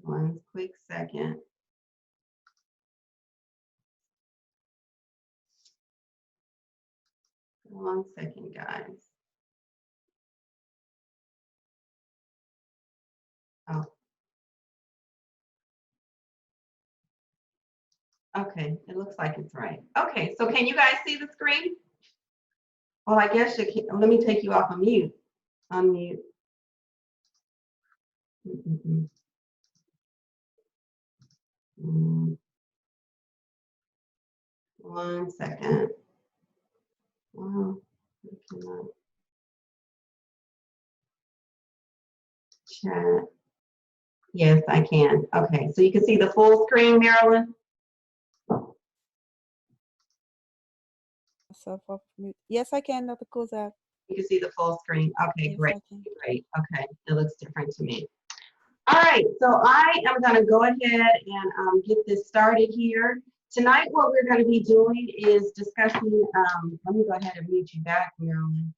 One quick second. One second, guys. Oh. Okay, it looks like it's right. Okay, so can you guys see the screen? Well, I guess you can. Let me take you off of mute. Unmute. One second. Wow, I cannot chat. Yes, I can. Okay, so you can see the full screen, Marilyn? Yes, I can, Dr. Cozette. You can see the full screen. Okay, Yes, great. I can. Great. Okay, it looks different to me. All right, so I am going to go ahead and get this started here. Tonight, what we're going to be doing is discussing, let me go ahead and mute you back, Marilyn.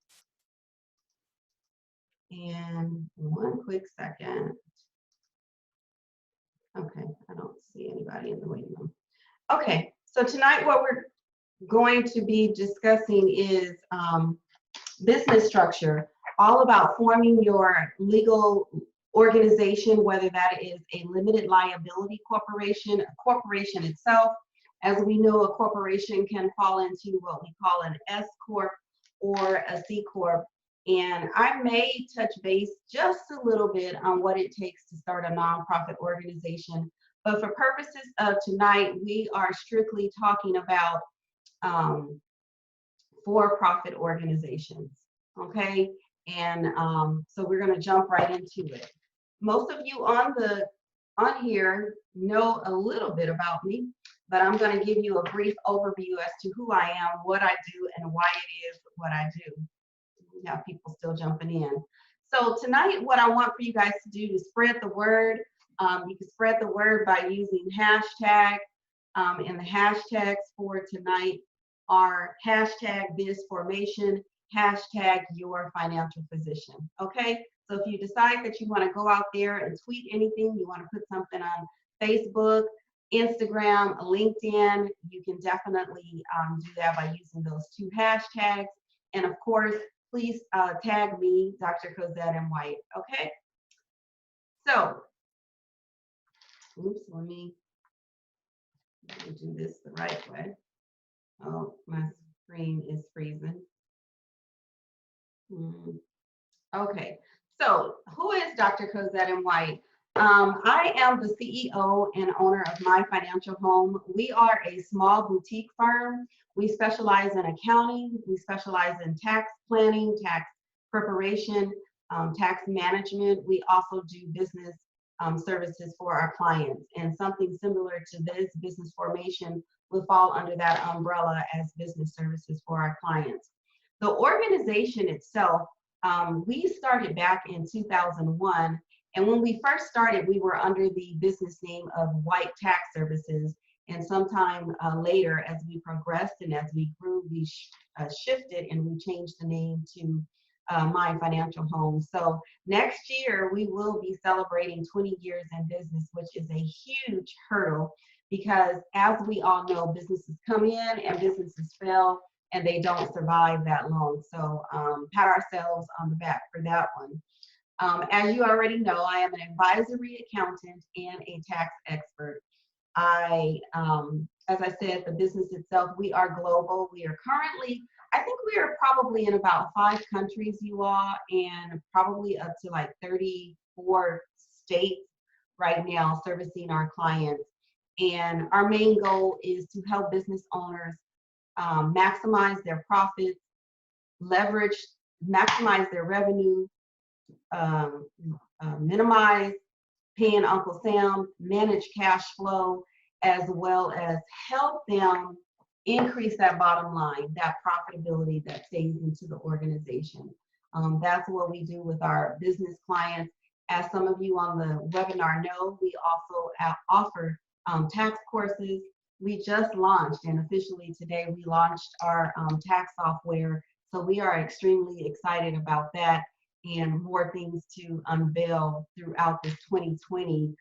And one quick second. Okay, I don't see anybody in the waiting room. Okay, so tonight what we're going to be discussing is business structure, all about forming your legal organization, whether that is a limited liability corporation, a corporation itself. As we know, a corporation can fall into what we call an S Corp or a C Corp. And I may touch base just a little bit on what it takes to start a nonprofit organization. But for purposes of tonight, we are strictly talking about for-profit organizations, okay? And so we're gonna jump right into it. Most of you on here know a little bit about me, but I'm gonna give you a brief overview as to who I am, what I do, and why it is what I do. We have people still jumping in. So tonight, what I want for you guys to do is spread the word. You can spread the word by using hashtag, and the hashtags for tonight are hashtag BizFormation, hashtag your financial position. Okay, so if you decide that you want to go out there and tweet anything, you want to put something on Facebook, Instagram, LinkedIn, you can definitely do that by using those two hashtags. And of course, please tag me, Dr. Cozette and White. Okay, so oops, let me do this the right way. Oh, my screen is freezing. Okay, so who is Dr. Cozette and White? I am the CEO and owner of My Financial Home. We are a small boutique firm. We specialize in accounting. We specialize in tax planning, tax preparation, tax management. We also do business services for our clients, and something similar to this, business formation, will fall under that umbrella as business services for our clients. The organization itself, we started back in 2001, and when we first started, we were under the business name of White Tax Services, and sometime later, as we progressed and as we grew, we shifted and we changed the name to My Financial Home. So next year, we will be celebrating 20 years in business, which is a huge hurdle because, as we all know, businesses come in and businesses fail, and they don't survive that long. So pat ourselves on the back for that one. As you already know, I am an advisory accountant and a tax expert. As I said, the business itself, we are global. We are currently, I think we are probably in about 5 countries, you all, and probably up to like 34 states right now servicing our clients. And our main goal is to help business owners maximize their profits, maximize their revenue, minimize paying Uncle Sam, manage cash flow, as well as help them increase that bottom line, that profitability that stays into the organization. That's what we do with our business clients. As some of you on the webinar know, we also offer tax courses. We just launched, and officially today we launched our tax software. So we are extremely excited about that and more things to unveil throughout this 2020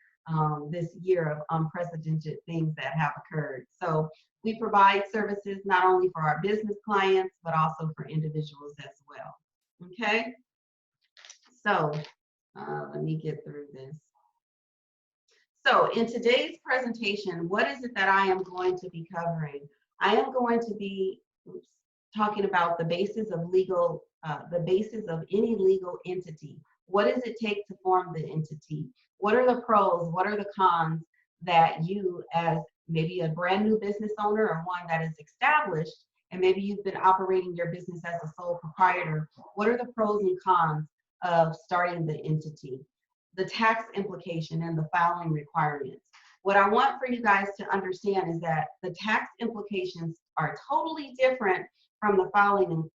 this year of unprecedented things that have occurred. So we provide services not only for our business clients, but also for individuals as well. Okay, so let me get through this. So in today's presentation, what is it that I am going to be covering? I am going to be talking about the basis of any legal entity. What does it take to form the entity? What are the pros? What are the cons that you, as maybe a brand new business owner or one that is established, and maybe you've been operating your business as a sole proprietor, what are the pros and cons of starting the entity? The tax implication and the filing requirements. What I want for you guys to understand is that the tax implications are totally different from the filing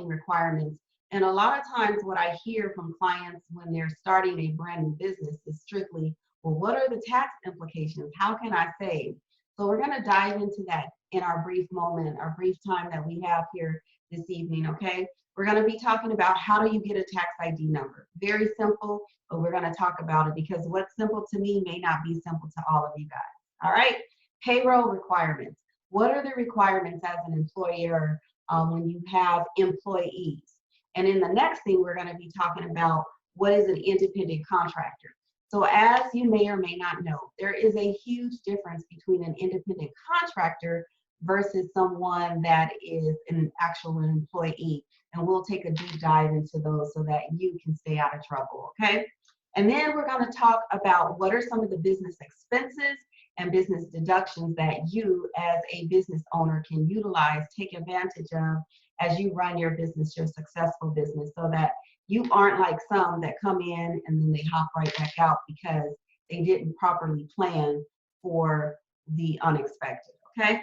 requirements. And a lot of times what I hear from clients when they're starting a brand new business is strictly, well, what are the tax implications? How can I save? So we're going to dive into that in our brief time that we have here this evening, okay? We're going to be talking about how do you get a tax ID number. Very simple, but we're going to talk about it because what's simple to me may not be simple to all of you guys. All right, payroll requirements. What are the requirements as an employer when you have employees? And in the next thing, we're going to be talking about what is an independent contractor. So as you may or may not know, there is a huge difference between an independent contractor versus someone that is an actual employee. And we'll take a deep dive into those so that you can stay out of trouble, okay? And then we're going to talk about what are some of the business expenses and business deductions that you as a business owner can utilize, take advantage of as you run your business, your successful business, so that you aren't like some that come in and then they hop right back out because they didn't properly plan for the unexpected, okay?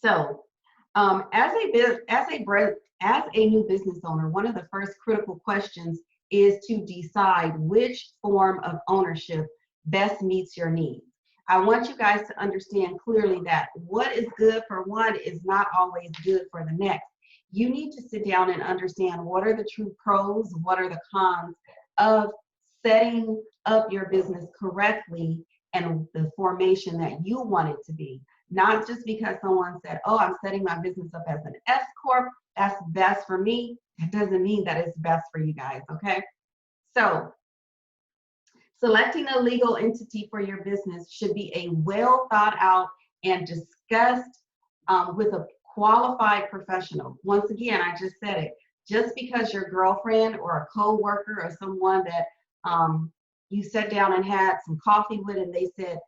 So as a new business owner, one of the first critical questions is to decide which form of ownership best meets your needs. I want you guys to understand clearly that what is good for one is not always good for the next. You need to sit down and understand what are the true pros, what are the cons of setting up your business correctly and the formation that you want it to be. Not just because someone said, oh, I'm setting my business up as an S Corp, that's best for me. That doesn't mean that it's best for you guys, okay? So selecting a legal entity for your business should be a well thought out and discussed with a qualified professional. Once again, I just said it, just because your girlfriend or a co-worker or someone that you sat down and had some coffee with and they said,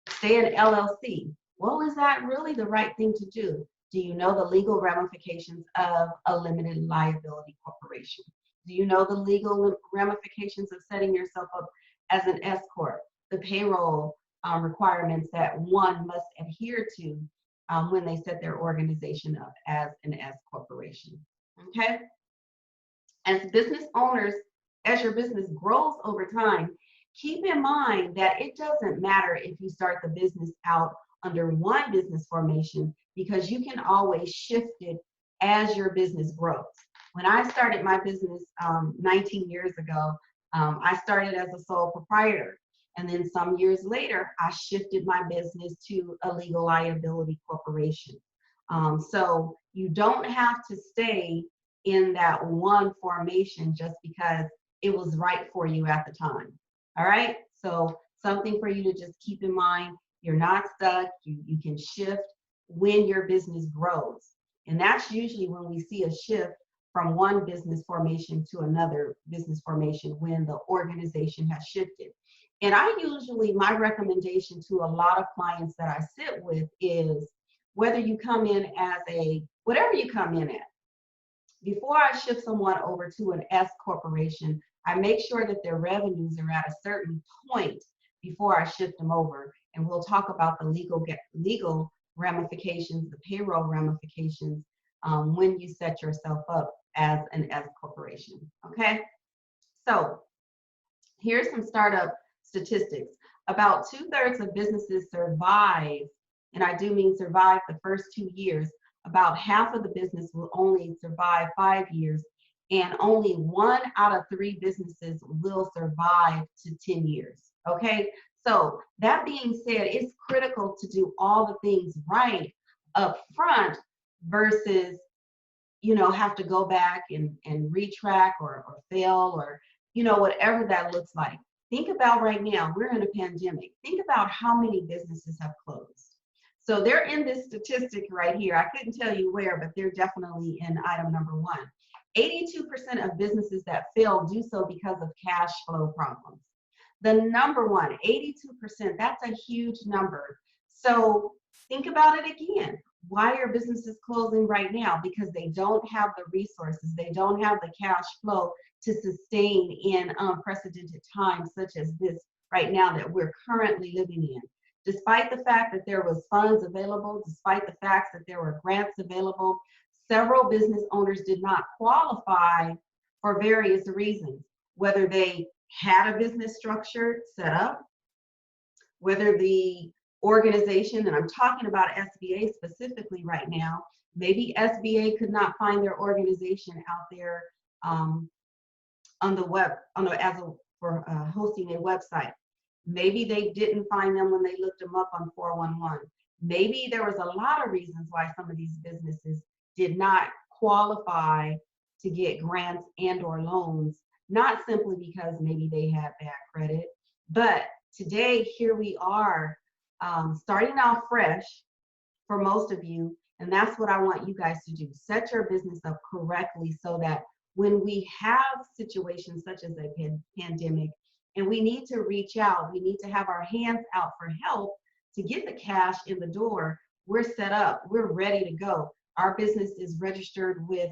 stay an LLC. Well, is that really the right thing to do? Do you know the legal ramifications of a limited liability corporation? Do you know the legal ramifications of setting yourself up as an S Corp? The payroll requirements that one must adhere to when they set their organization up as an S corporation, okay? As business owners, as your business grows over time, keep in mind that it doesn't matter if you start the business out under one business formation because you can always shift it as your business grows. When I started my business 19 years ago, I started as a sole proprietor. And then some years later, I shifted my business to a legal liability corporation. So you don't have to stay in that one formation just because it was right for you at the time. All right, so something for you to just keep in mind, you're not stuck, you can shift when your business grows. And that's usually when we see a shift from one business formation to another business formation when the organization has shifted. And my recommendation to a lot of clients that I sit with is whether you come in as whatever you come in at, before I shift someone over to an S corporation, I make sure that their revenues are at a certain point before I shift them over. And we'll talk about the legal ramifications, the payroll ramifications when you set yourself up as an S corporation, okay? So here's some startup statistics. About 2/3 of businesses survive, and I do mean survive the first 2 years. About half of the business will only survive 5 years, and only 1 out of 3 businesses will survive to 10 years. Okay, so that being said, it's critical to do all the things right up front versus, have to go back and retrack or fail or, whatever that looks like. Think about right now, we're in a pandemic. Think about how many businesses have closed. So they're in this statistic right here. I couldn't tell you where, but they're definitely in item number 1. 82% of businesses that fail do so because of cash flow problems. The number one, 82%, that's a huge number. So think about it again. Why are businesses closing right now? Because they don't have the resources, they don't have the cash flow to sustain in unprecedented times such as this right now that we're currently living in. Despite the fact that there was funds available, despite the fact that there were grants available, several business owners did not qualify for various reasons, whether they had a business structure set up, whether the organization, and I'm talking about SBA specifically right now, maybe SBA could not find their organization out there on the web, for hosting a website. Maybe they didn't find them when they looked them up on 411. Maybe there was a lot of reasons why some of these businesses did not qualify to get grants and or loans, not simply because maybe they had bad credit, but today here we are starting off fresh for most of you, and that's what I want you guys to do. Set your business up correctly so that when we have situations such as a pandemic and we need to reach out, we need to have our hands out for help to get the cash in the door, we're set up, we're ready to go. Our business is registered with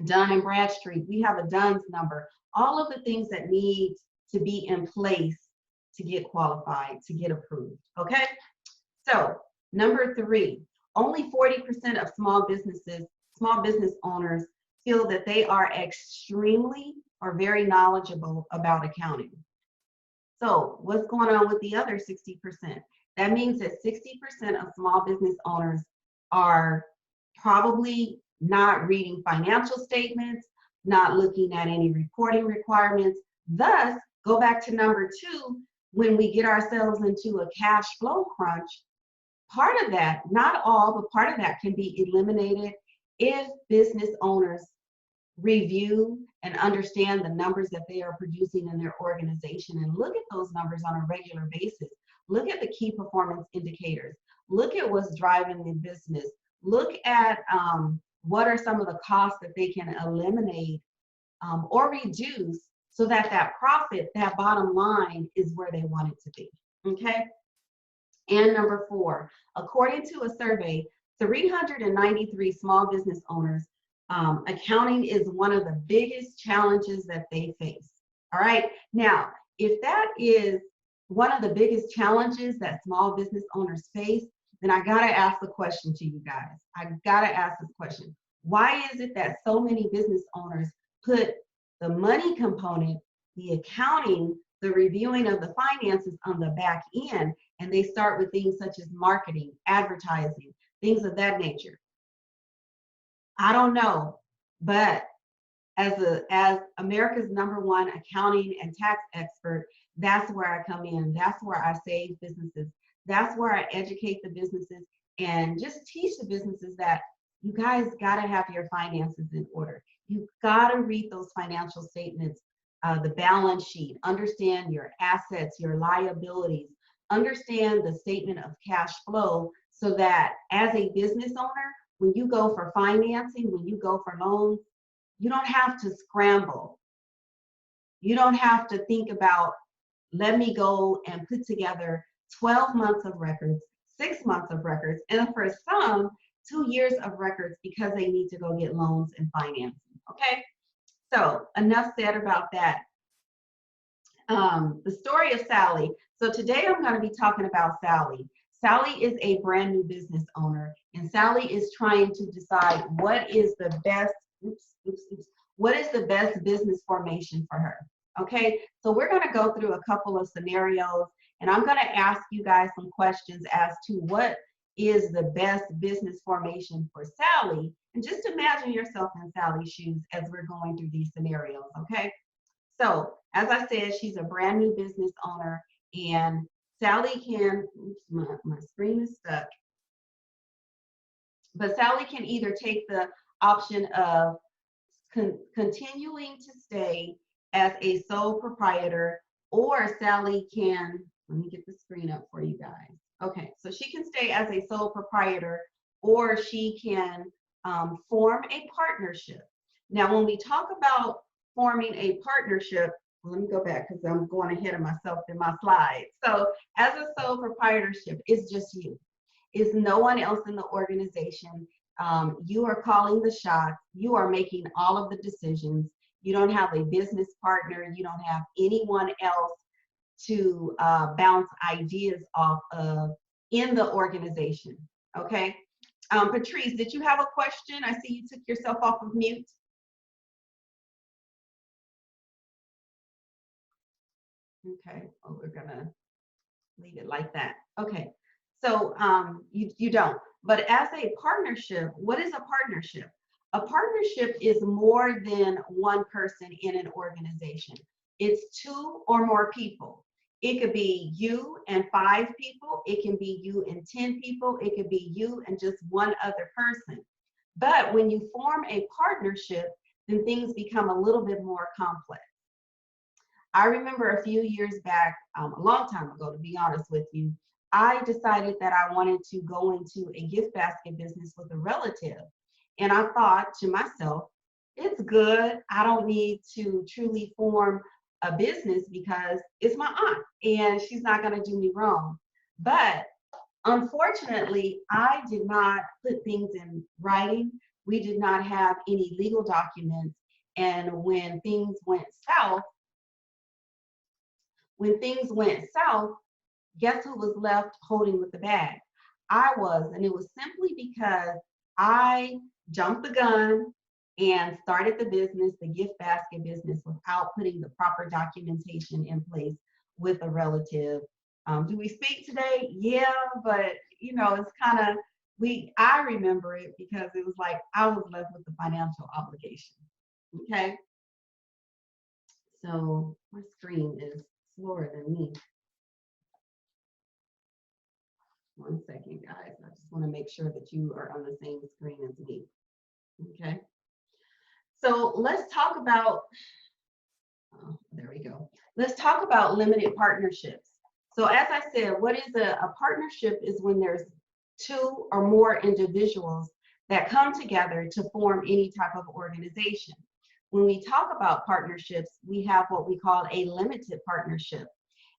Dun and Bradstreet. We have a DUNS number. All of the things that need to be in place to get qualified, to get approved, okay? So, number 3, only 40% of small business owners feel that they are extremely or very knowledgeable about accounting. So, what's going on with the other 60%? That means that 60% of small business owners are probably not reading financial statements, not looking at any reporting requirements. Thus, go back to number 2, when we get ourselves into a cash flow crunch, part of that, not all, but part of that can be eliminated if business owners review and understand the numbers that they are producing in their organization and look at those numbers on a regular basis. Look at the key performance indicators. Look at what's driving the business. Look at what are some of the costs that they can eliminate or reduce so that that profit, that bottom line is where they want it to be, okay? And number 4, according to a survey, 393 small business owners, accounting is one of the biggest challenges that they face, all right? Now, if that is one of the biggest challenges that small business owners face, then I gotta ask the question to you guys. I gotta ask this question. Why is it that so many business owners put the money component, the accounting, the reviewing of the finances on the back end, and they start with things such as marketing, advertising, things of that nature? I don't know, but as America's #1 accounting and tax expert, that's where I come in. That's where I save businesses. That's where I educate the businesses and just teach the businesses that you guys got to have your finances in order. You got to read those financial statements, the balance sheet, understand your assets, your liabilities, understand the statement of cash flow so that as a business owner, when you go for financing, when you go for loans, you don't have to scramble. You don't have to think about, let me go and put together 12 months of records, 6 months of records, and for some, 2 years of records because they need to go get loans and financing, okay? So enough said about that. The story of Sally. So today I'm going to be talking about Sally. Sally is a brand new business owner, and Sally is trying to decide what is the best, what is the best business formation for her, okay? So we're going to go through a couple of scenarios, and I'm going to ask you guys some questions as to what is the best business formation for Sally, and just imagine yourself in Sally's shoes as we're going through these scenarios, okay? So As I said, she's a brand new business owner, and Sally can, oops, my screen is stuck, but Sally can either take the option of continuing to stay as a sole proprietor, or Sally can, let me get the screen up for you guys. Okay, so she can stay as a sole proprietor, or she can form a partnership. Now, when we talk about forming a partnership, let me go back because I'm going ahead of myself in my slides. So as a sole proprietorship, it's just you. It's no one else in the organization. You are calling the shots. You are making all of the decisions. You don't have a business partner. You don't have anyone else to bounce ideas off of in the organization, okay? Patrice, did you have a question? I see you took yourself off of mute. Okay, well, we're gonna leave it like that. Okay, so you don't. But as a partnership, what is a partnership? A partnership is more than one person in an organization. It's 2 or more people. It could be you and 5 people. It can be you and 10 people. It could be you and just one other person. But when you form a partnership, then things become a little bit more complex. I remember a few years back, a long time ago, to be honest with you, I decided that I wanted to go into a gift basket business with a relative. And I thought to myself, it's good. I don't need to truly form a business because it's my aunt and she's not going to do me wrong. But unfortunately, I did not put things in writing. We did not have any legal documents. And when things went south, guess who was left holding with the bag? I was, and it was simply because I jumped the gun and started the business, the gift basket business, without putting the proper documentation in place with a relative. Do we speak today? Yeah, but you know, it's kind of, I remember it because it was like I was left with the financial obligation. Okay. So my screen is slower than me. One second, guys. I just want to make sure that you are on the same screen as me. Okay. So let's talk about, oh, there we go. Let's talk about limited partnerships. So as I said, what is a partnership is when there's 2 or more individuals that come together to form any type of organization. When we talk about partnerships, we have what we call a limited partnership.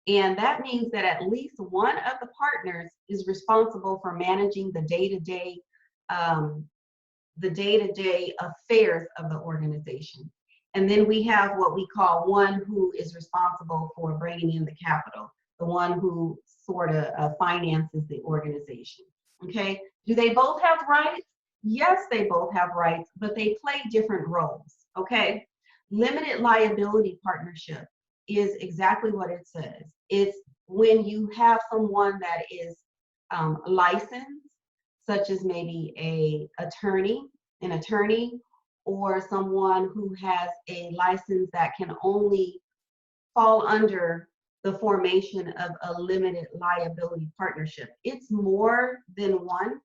And that means that at least one of the partners is responsible for managing the day-to-day affairs of the organization. And then we have what we call one who is responsible for bringing in the capital, the one who sort of finances the organization. Okay, do they both have rights? Yes, they both have rights, but they play different roles. Okay, limited liability partnership is exactly what it says. It's when you have someone that is licensed, such as maybe an attorney, or someone who has a license that can only fall under the formation of a limited liability partnership. It's more than one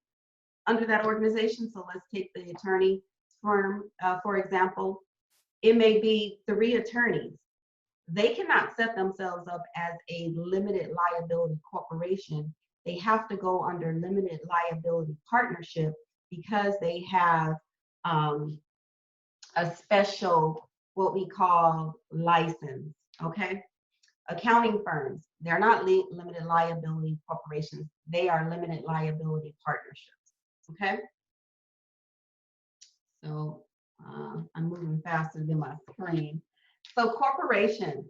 under that organization. So let's take the attorney firm, for example. It may be 3 attorneys. They cannot set themselves up as a limited liability corporation. They have to go under limited liability partnership because they have a special, what we call license, okay? Accounting firms, they're not limited liability corporations. They are limited liability partnerships, okay? So I'm moving faster than my screen. So corporations,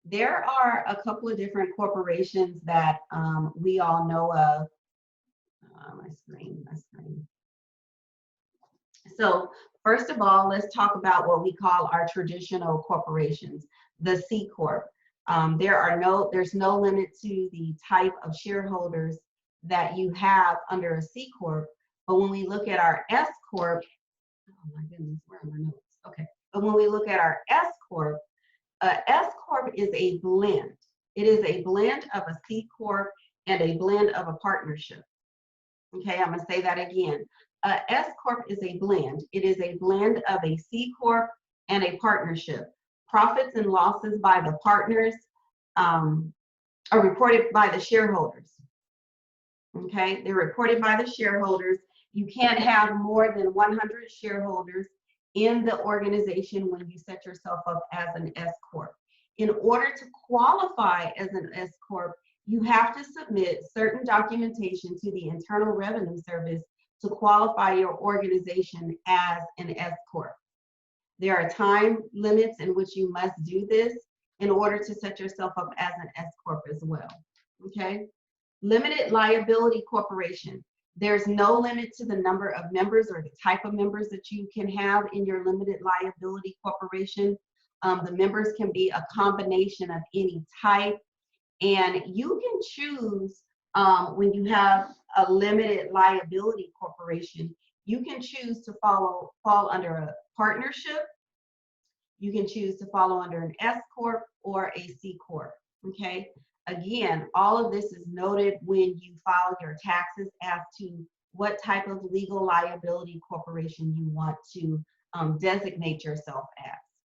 there are a couple of different corporations that we all know of. My screen. So first of all, let's talk about what we call our traditional corporations, the C Corp. There's no limit to the type of shareholders that you have under a C Corp. But when we look at our S Corp, oh my goodness, where are my notes? Okay. But when we look at our S Corp Corp is a blend. It is a blend of a C Corp and a blend of a partnership. Okay, I'm gonna say that again. S Corp is a blend. It is a blend of a C Corp and a partnership. Profits and losses by the partners are reported by the shareholders. Okay, they're reported by the shareholders. You can't have more than 100 shareholders in the organization when you set yourself up as an S Corp. In order to qualify as an S Corp, you have to submit certain documentation to the Internal Revenue Service to qualify your organization as an S Corp. There are time limits in which you must do this in order to set yourself up as an S Corp as well, okay? Limited liability corporation. There's no limit to the number of members or the type of members that you can have in your limited liability corporation. The members can be a combination of any type, and you can choose when you have a limited liability corporation, you can choose to fall under a partnership. You can choose to follow under an S Corp or a C Corp, okay? Again, all of this is noted when you file your taxes as to what type of legal liability corporation you want to designate yourself as,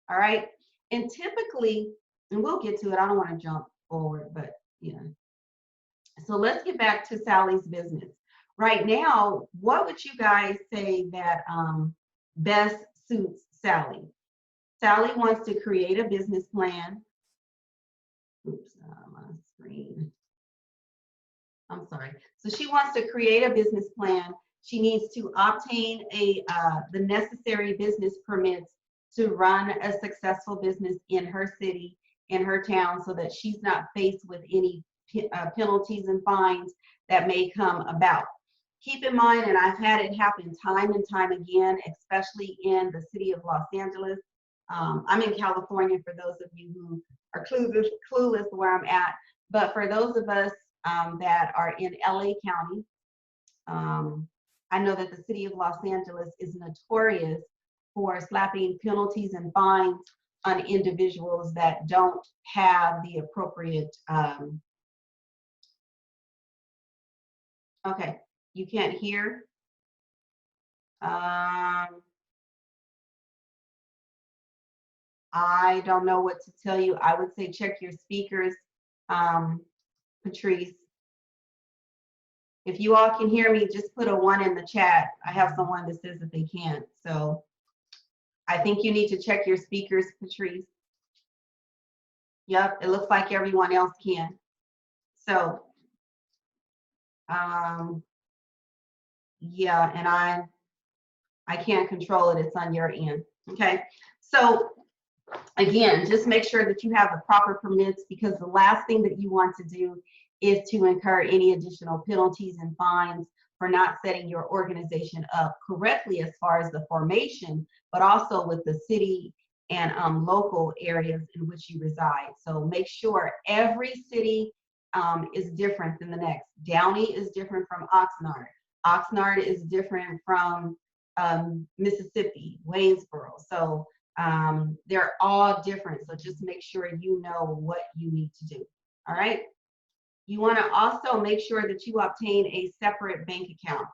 all right? And typically, and we'll get to it, I don't want to jump forward, but you know. So let's get back to Sally's business. Right now, what would you guys say that best suits Sally? Sally wants to create a business plan. Oops, my screen. I'm sorry. So she wants to create a business plan. She needs to obtain the necessary business permits to run a successful business in her city, in her town, so that she's not faced with any penalties and fines that may come about. Keep in mind, and I've had it happen time and time again, especially in the city of Los Angeles. I'm in California for those of you who are clueless where I'm at, but for those of us that are in LA County, I know that the city of Los Angeles is notorious for slapping penalties and fines on individuals that don't have the appropriate, okay, you can't hear. I don't know what to tell you. I would say check your speakers, Patrice. If you all can hear me, just put a 1 in the chat. I have someone that says that they can't. So I think you need to check your speakers, Patrice. Yep, it looks like everyone else can. So, yeah, and I can't control it. It's on your end. Okay. So again, just make sure that you have the proper permits, because the last thing that you want to do is to incur any additional penalties and fines for not setting your organization up correctly as far as the formation, but also with the city and local areas in which you reside. So make sure every city is different than the next. Downey is different from Oxnard. Oxnard is different from Mississippi, Waynesboro. So they're all different. So just make sure you know what you need to do. All right. You want to also make sure that you obtain a separate bank account.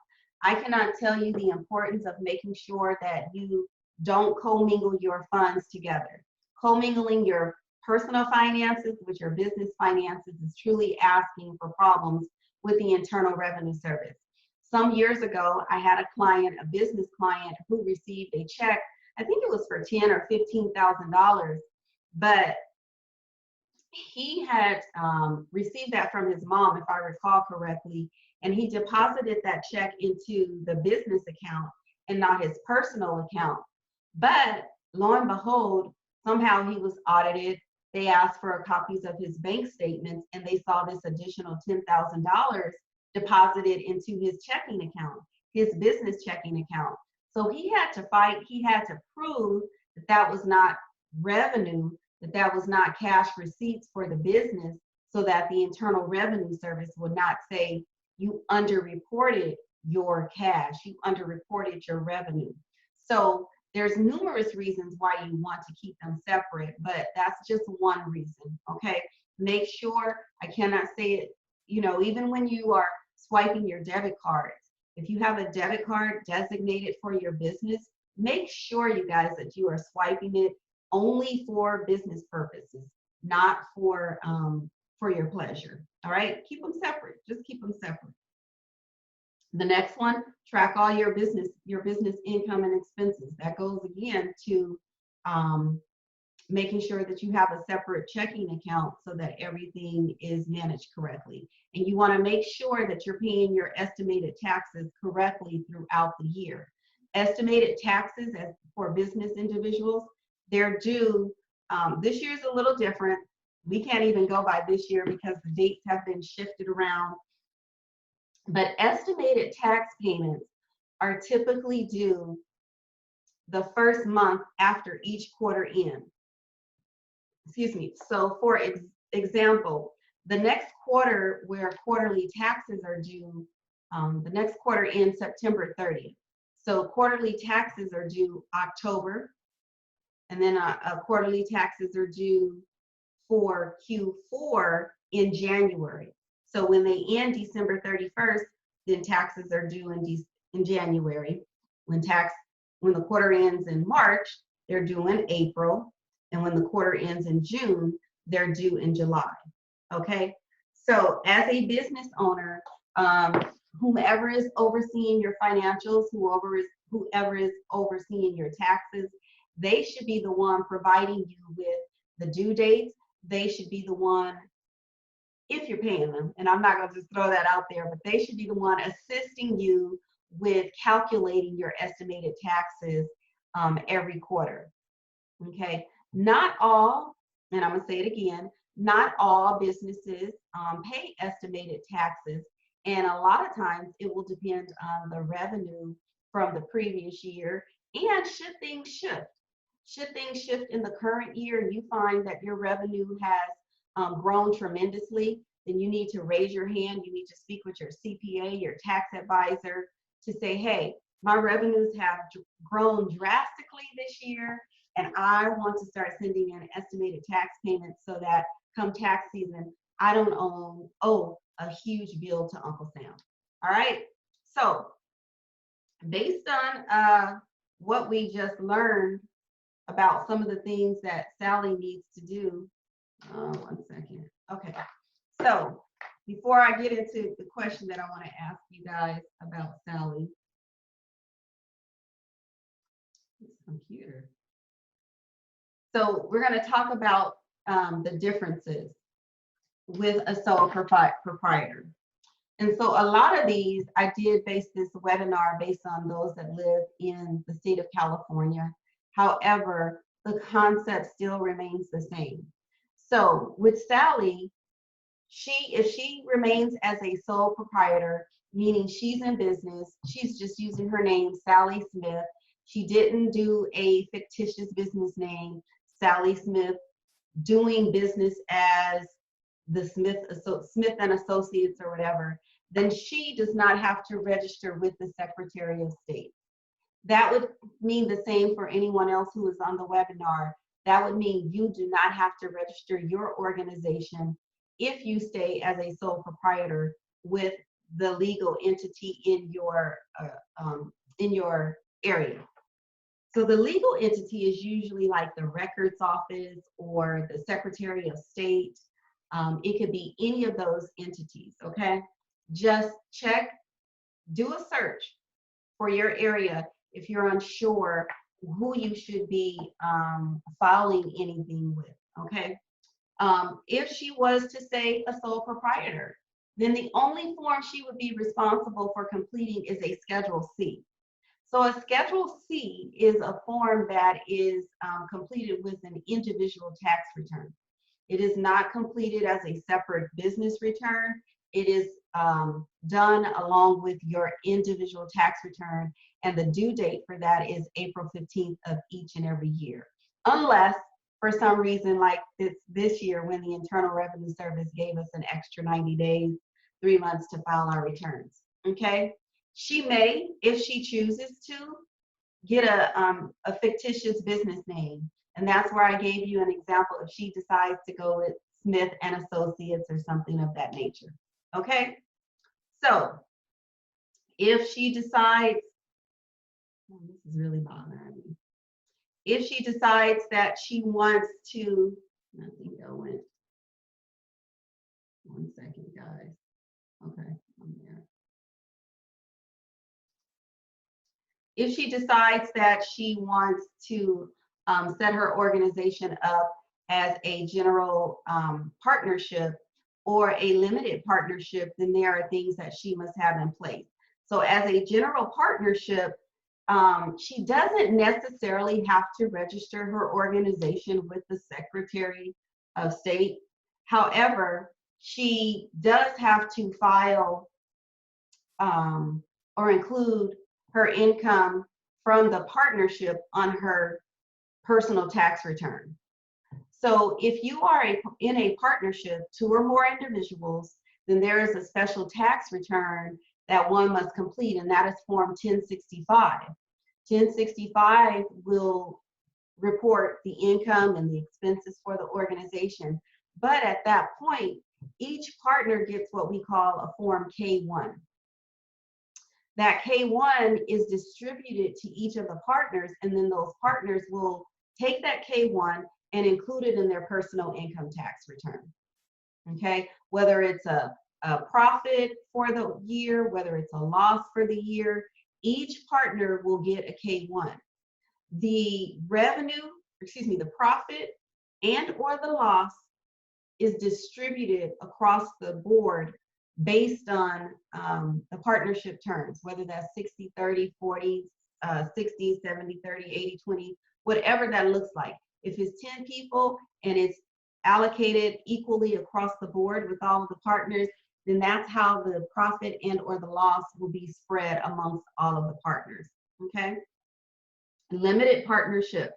I cannot tell you the importance of making sure that you don't commingle your funds together. Commingling your personal finances with your business finances is truly asking for problems with the Internal Revenue Service. Some years ago, I had a client, a business client, who received a check. I think it was for $10,000 or $15,000, but he had received that from his mom, if I recall correctly, and he deposited that check into the business account and not his personal account. But lo and behold, somehow he was audited. They asked for copies of his bank statements, and they saw this additional $10,000 deposited into his checking account, his business checking account. So he had to fight, he had to prove that that was not revenue, that was not cash receipts for the business, so that the Internal Revenue Service would not say you underreported your cash, you underreported your revenue. So There's numerous reasons why you want to keep them separate, but that's just one reason, okay? Make sure, I cannot say it, you know, even when you are swiping your debit cards, if you have a debit card designated for your business, make sure, you guys, that you are swiping it only for business purposes, not for your pleasure, all right? Keep them separate, just keep them separate. The next one, track all your business income and expenses. That goes again to making sure that you have a separate checking account so that everything is managed correctly. And you want to make sure that you're paying your estimated taxes correctly throughout the year. Estimated taxes as for business individuals, they're due, this year's a little different. We can't even go by this year because the dates have been shifted around. But estimated tax payments are typically due the first month after each quarter end. Excuse me. So for example, the next quarter where quarterly taxes are due, the next quarter ends September 30th. So quarterly taxes are due October, and then quarterly taxes are due for Q4 in January. So when they end December 31st, then taxes are due in January. When the quarter ends in March, they're due in April. And when the quarter ends in June, they're due in July. Okay? So as a business owner, whomever is overseeing your financials, whoever is overseeing your taxes, they should be the one providing you with the due dates. They should be the one, if you're paying them, and I'm not going to just throw that out there, but they should be the one assisting you with calculating your estimated taxes every quarter. Okay? Not all, and I'm going to say it again, not all businesses pay estimated taxes, and a lot of times it will depend on the revenue from the previous year. And should things shift? Should things shift in the current year and you find that your revenue has grown tremendously, then you need to raise your hand. You need to speak with your CPA, your tax advisor, to say, hey, my revenues have grown drastically this year, and I want to start sending in estimated tax payments so that come tax season, I don't owe a huge bill to Uncle Sam. All right. So based on what we just learned about some of the things that Sally needs to do. One second. Okay. So before I get into the question that I want to ask you guys about Sally, this computer. So we're going to talk about the differences with a sole proprietor. And so a lot of these, I did base this webinar based on those that live in the state of California. However, the concept still remains the same. So with Sally, if she remains as a sole proprietor, meaning she's in business, she's just using her name, Sally Smith. She didn't do a fictitious business name, Sally Smith, doing business as the Smith and Associates or whatever, then she does not have to register with the Secretary of State. That would mean the same for anyone else who is on the webinar. That would mean you do not have to register your organization if you stay as a sole proprietor with the legal entity in your area. So the legal entity is usually like the records office or the Secretary of State. It could be any of those entities, okay? Just check, do a search for your area if you're unsure who you should be filing anything with, okay? If she was to say a sole proprietor, then the only form she would be responsible for completing is a Schedule C. So a Schedule C is a form that is completed with an individual tax return. It is not completed as a separate business return. It is done along with your individual tax return, and the due date for that is April 15th of each and every year. Unless for some reason like this year when the Internal Revenue Service gave us an extra 90 days, 3 months to file our returns, okay? She may, if she chooses to, get a fictitious business name. And that's where I gave you an example if she decides to go with Smith and Associates or something of that nature. Okay? So if she decides, oh, this is really bothering me. If she decides that she wants to, I think I went, 1 second, guys. Okay, I'm there. If she decides that she wants to set her organization up as a general partnership or a limited partnership, then there are things that she must have in place. So as a general partnership, she doesn't necessarily have to register her organization with the Secretary of State. However, she does have to file or include her income from the partnership on her personal tax return. So if you are in a partnership, 2 or more individuals, then there is a special tax return that one must complete, and that is Form 1065. 1065 will report the income and the expenses for the organization. But at that point, each partner gets what we call a Form K1. That K1 is distributed to each of the partners, and then those partners will take that K1 and include it in their personal income tax return. Okay, whether it's a profit for the year, whether it's a loss for the year, each partner will get a K1. The revenue, the profit and or the loss is distributed across the board based on the partnership terms, whether that's 60, 30, 40, 60, 70, 30, 80, 20, whatever that looks like. If it's 10 people and it's allocated equally across the board with all of the partners, then that's how the profit and or the loss will be spread amongst all of the partners, okay? Limited partnership.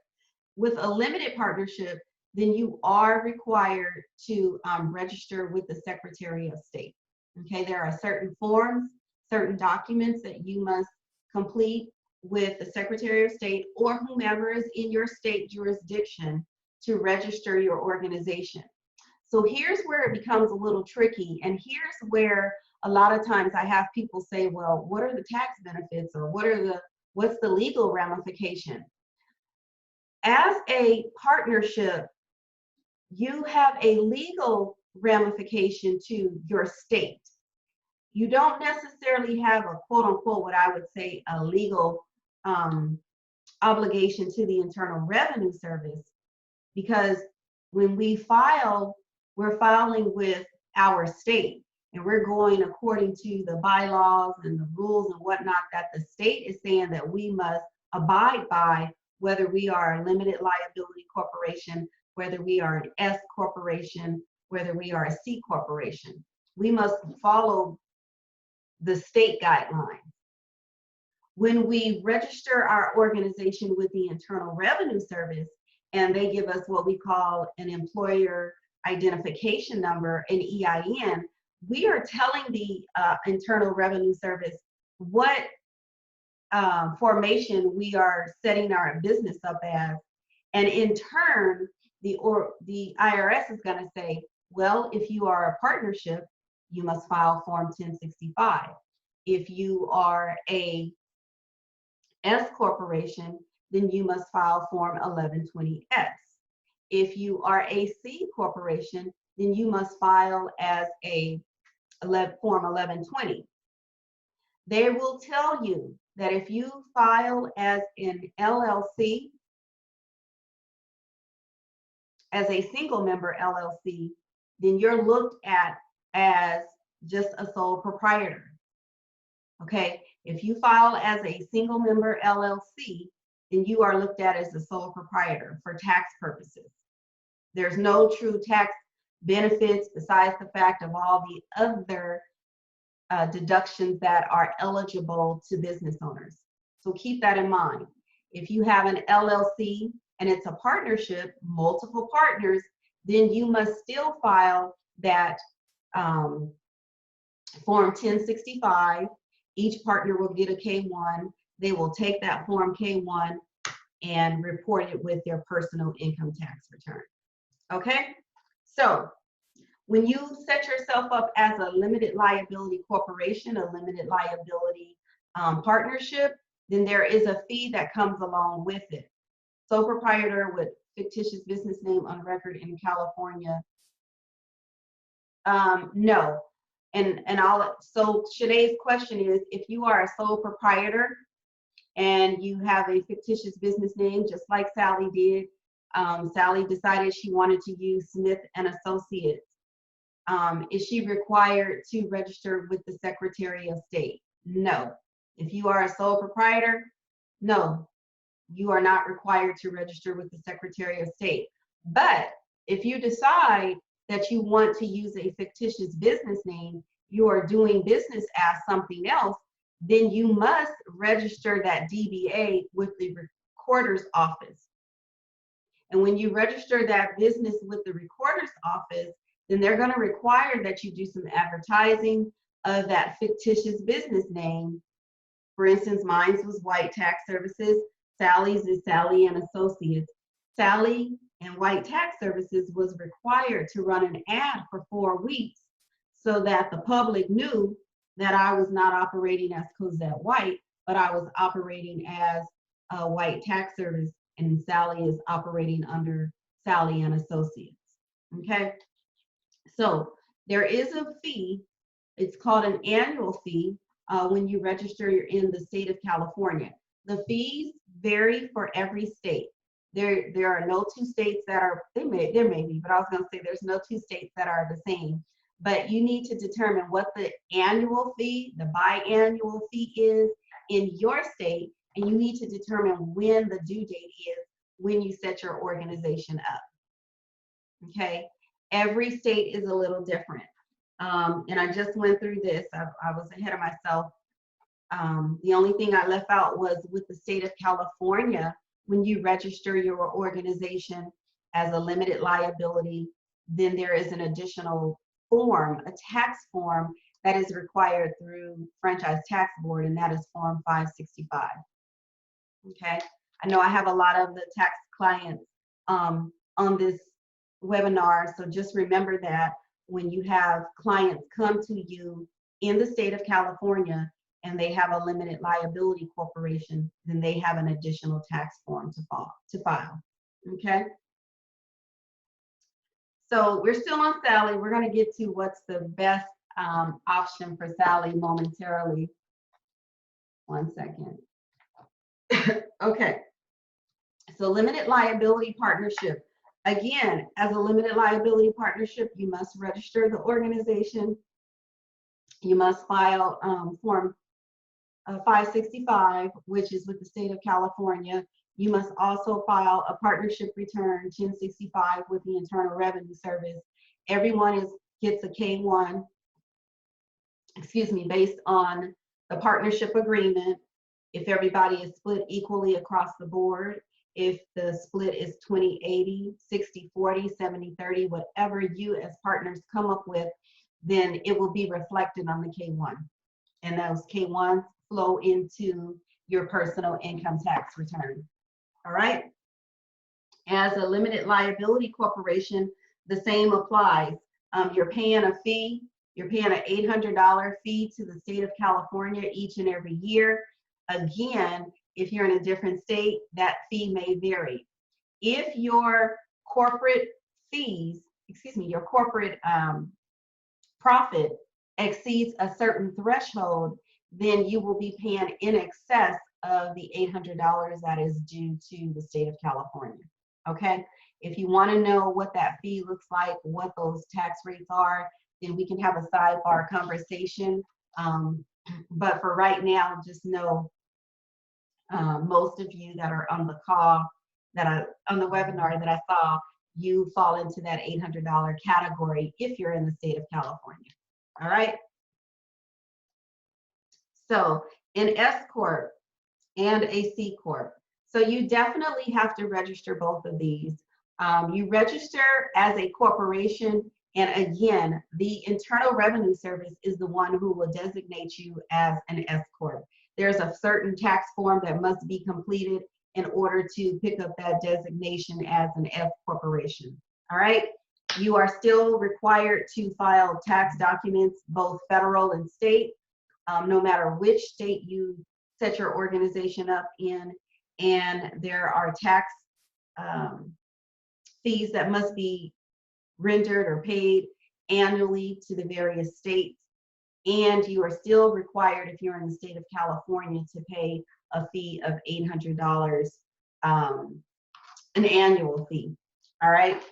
With a limited partnership, then you are required to register with the Secretary of State. Okay, there are certain forms, certain documents that you must complete with the Secretary of State or whomever is in your state jurisdiction to register your organization. So here's where it becomes a little tricky, and here's where a lot of times I have people say, well, what are the tax benefits, or what's the legal ramification? As a partnership, you have a legal ramification to your state. You don't necessarily have a quote unquote, what I would say, a legal obligation to the Internal Revenue Service, because when we file, we're filing with our state, and we're going according to the bylaws and the rules and whatnot that the state is saying that we must abide by, whether we are a limited liability corporation, whether we are an S corporation, whether we are a C corporation. We must follow the state guidelines. When we register our organization with the Internal Revenue Service, and they give us what we call an employer identification number, an EIN, we are telling the Internal Revenue Service what formation we are setting our business up as. And in turn, the IRS is going to say, well, if you are a partnership, you must file Form 1065. If you are a S corporation, then you must file Form 1120S. If you are a C corporation, then you must file as a Form 1120. They will tell you that if you file as an LLC, as a single member LLC, then you're looked at as just a sole proprietor. Okay, if you file as a single member LLC, then you are looked at as a sole proprietor for tax purposes. There's no true tax benefits besides the fact of all the other deductions that are eligible to business owners. So keep that in mind. If you have an LLC and it's a partnership, multiple partners, then you must still file that Form 1065. Each partner will get a K1. they will take that Form K-1 and report it with their personal income tax return. Okay? So when you set yourself up as a limited liability corporation, a limited liability partnership, then there is a fee that comes along with it. Sole proprietor with fictitious business name on record in California. No. So today's question is, if you are a sole proprietor and you have a fictitious business name, just like Sally did, Sally decided she wanted to use Smith and Associates. Is she required to register with the Secretary of State? No. If you are a sole proprietor, no, you are not required to register with the Secretary of State. But if you decide that you want to use a fictitious business name, you are doing business as something else, then you must register that DBA with the recorder's office. And when you register that business with the recorder's office, then they're going to require that you do some advertising of that fictitious business name. For instance, mine was White Tax Services. Sally's is Sally and Associates. Sally and White Tax Services was required to run an ad for 4 weeks so that the public knew that I was not operating as Cozette White, but I was operating as a White Tax Service, and Sally is operating under Sally and Associates. Okay? So there is a fee. It's called an annual fee when you register in the state of California. The fees vary for every state. There are no two states that are, there may be, but I was going to say there's no two states that are the same. But you need to determine what the annual fee, the biannual fee is in your state, and you need to determine when the due date is when you set your organization up. Okay? Every state is a little different. And I just went through this. I was ahead of myself. The only thing I left out was with the state of California, when you register your organization as a limited liability, then there is an additional form, a tax form that is required through Franchise Tax Board, and that is Form 565. Okay, I know I have a lot of the tax clients on this webinar, so just remember that when you have clients come to you in the state of California and they have a limited liability corporation, then they have an additional tax form to file. Okay? So we're still on Sally. We're going to get to what's the best option for Sally momentarily. 1 second. Okay. So limited liability partnership. Again, as a limited liability partnership, you must register the organization. You must file Form 565, which is with the state of California. You must also file a partnership return 1065 with the Internal Revenue Service. Everyone gets a K-1, based on the partnership agreement. If everybody is split equally across the board, if the split is 20-80, 60-40, 70-30, whatever you as partners come up with, then it will be reflected on the K-1. And those K-1s flow into your personal income tax return. All right? As a limited liability corporation, the same applies. You're paying a fee. You're paying an $800 fee to the state of California each and every year. Again, if you're in a different state, that fee may vary. If your corporate fees, your corporate profit exceeds a certain threshold, then you will be paying in excess of the $800 that is due to the state of California. Okay? If you want to know what that fee looks like, what those tax rates are, then we can have a sidebar conversation. But for right now, just know most of you that are on the call, on the webinar that I saw, you fall into that $800 category if you're in the state of California. All right? So an S Corp and a C Corp. So you definitely have to register both of these. You register as a corporation, and again, the Internal Revenue Service is the one who will designate you as an S Corp. There's a certain tax form that must be completed in order to pick up that designation as an S corporation. All right. You are still required to file tax documents, both federal and state, no matter which state you set your organization up in. And there are tax fees that must be rendered or paid annually to the various states. And you are still required, if you're in the state of California, to pay a fee of $800, an annual fee. All right.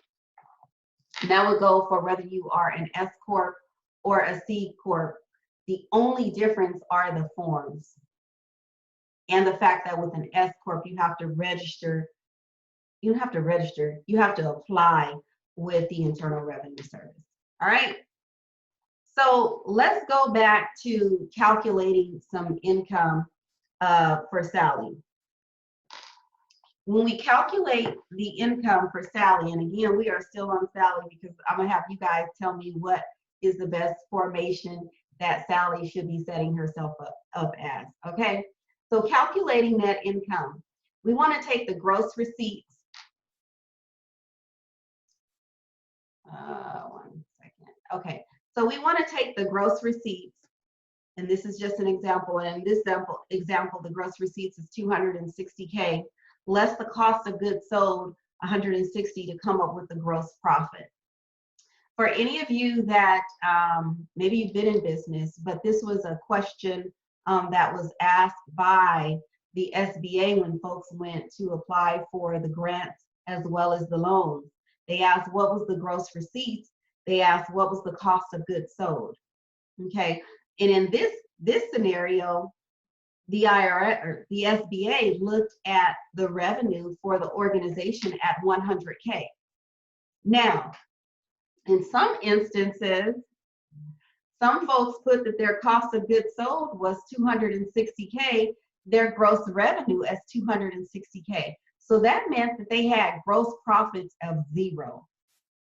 Now we'll go for whether you are an S Corp or a C Corp. The only difference are the forms and the fact that with an S Corp, you have to register. You have to register. You have to apply with the Internal Revenue Service. All right. So let's go back to calculating some income for Sally. When we calculate the income for Sally, and again, we are still on Sally because I'm gonna have you guys tell me what is the best formation that Sally should be setting herself up as, okay? So calculating net income, we wanna take the gross receipts. One second, okay. So we wanna take the gross receipts, and this is just an example, and in this example, the gross receipts is 260K, less the cost of goods sold, 160, to come up with the gross profit. For any of you that maybe you've been in business, but this was a question that was asked by the SBA when folks went to apply for the grants as well as the loans. They asked what was the gross receipts. They asked what was the cost of goods sold. Okay, and in this scenario, the IRS or the SBA looked at the revenue for the organization at 100K. Now, in some instances, some folks put that their cost of goods sold was 260K, their gross revenue as 260K. So that meant that they had gross profits of 0,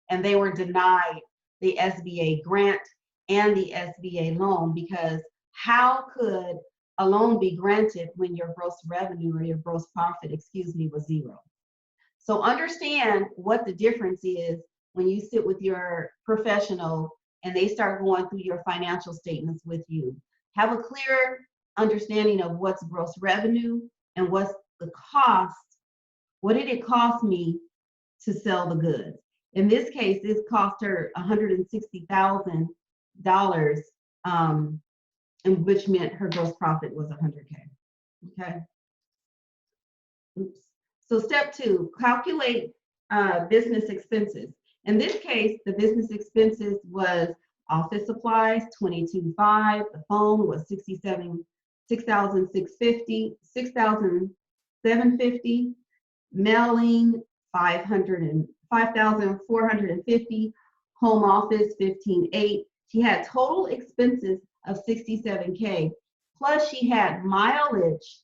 and they were denied the SBA grant and the SBA loan, because how could a loan be granted when your gross revenue or your gross profit, excuse me, was 0? So understand what the difference is when you sit with your professional and they start going through your financial statements with you. Have a clear understanding of what's gross revenue and what's the cost. What did it cost me to sell the goods? In this case, this cost her $160,000, and which meant her gross profit was 100K. Okay. Oops. So step 2, calculate business expenses. In this case, the business expenses was office supplies, $22,500. The phone was $6,750. Mailing, $5,450. Home office, $15,800. She had total expenses of $67K. Plus she had mileage,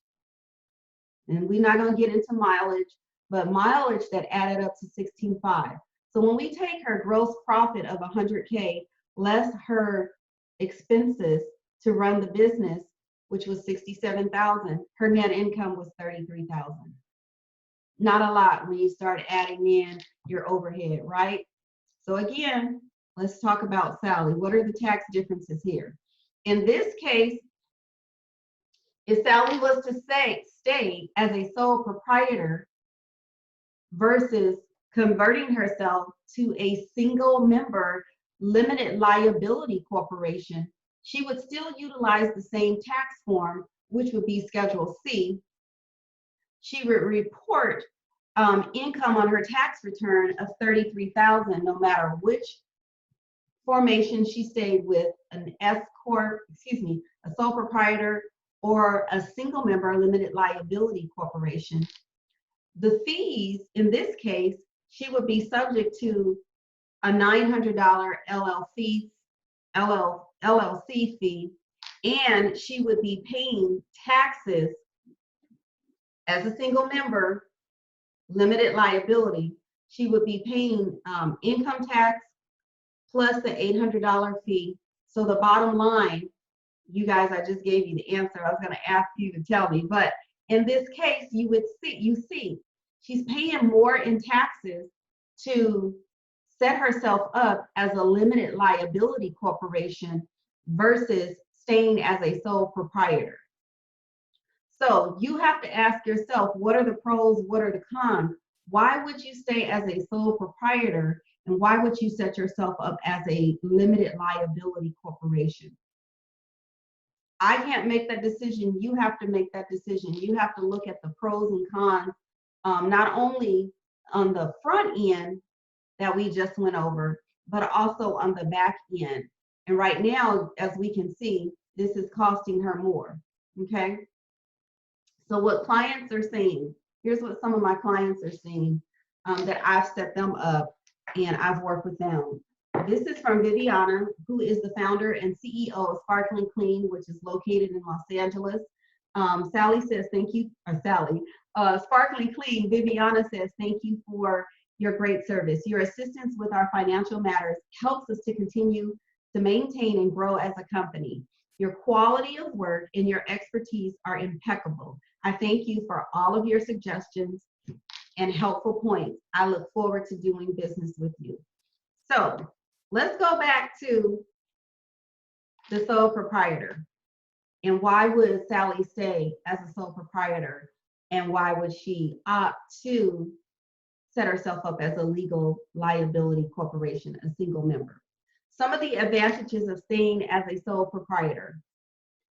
and we're not going to get into mileage, but mileage that added up to $16,500. So when we take her gross profit of 100K less her expenses to run the business, which was $67,000, her net income was $33,000. Not a lot when you start adding in your overhead, right? So again, let's talk about Sally. What are the tax differences here? In this case, if Sally was to stay as a sole proprietor versus converting herself to a single member limited liability corporation, she would still utilize the same tax form, which would be Schedule C. She would report income on her tax return of $33,000, no matter which formation she stayed with, an S Corp, excuse me, a sole proprietor, or a single member limited liability corporation. The fees, in this case, she would be subject to a $900 LLC fee, and she would be paying taxes as a single member, limited liability. She would be paying income tax plus the $800 fee. So the bottom line you guys, I just gave you the answer. I was going to ask you to tell me, but in this case, you see, she's paying more in taxes to set herself up as a limited liability corporation versus staying as a sole proprietor. So you have to ask yourself, what are the pros? What are the cons? Why would you stay as a sole proprietor? And why would you set yourself up as a limited liability corporation? I can't make that decision. You have to make that decision. You have to look at the pros and cons, not only on the front end that we just went over, but also on the back end. And right now, as we can see, this is costing her more, okay? So what clients are saying, here's what some of my clients are saying that I've set them up and I've worked with them. This is from Viviana, who is the founder and CEO of Sparkling Clean, which is located in Los Angeles. Sally says, thank you, or Sally. Sparkling Clean, Viviana says, thank you for your great service. Your assistance with our financial matters helps us to continue to maintain and grow as a company. Your quality of work and your expertise are impeccable. I thank you for all of your suggestions and helpful points. I look forward to doing business with you. So let's go back to the sole proprietor. And why would Sally stay as a sole proprietor? And why would she opt to set herself up as a legal liability corporation, a single member? Some of the advantages of staying as a sole proprietor: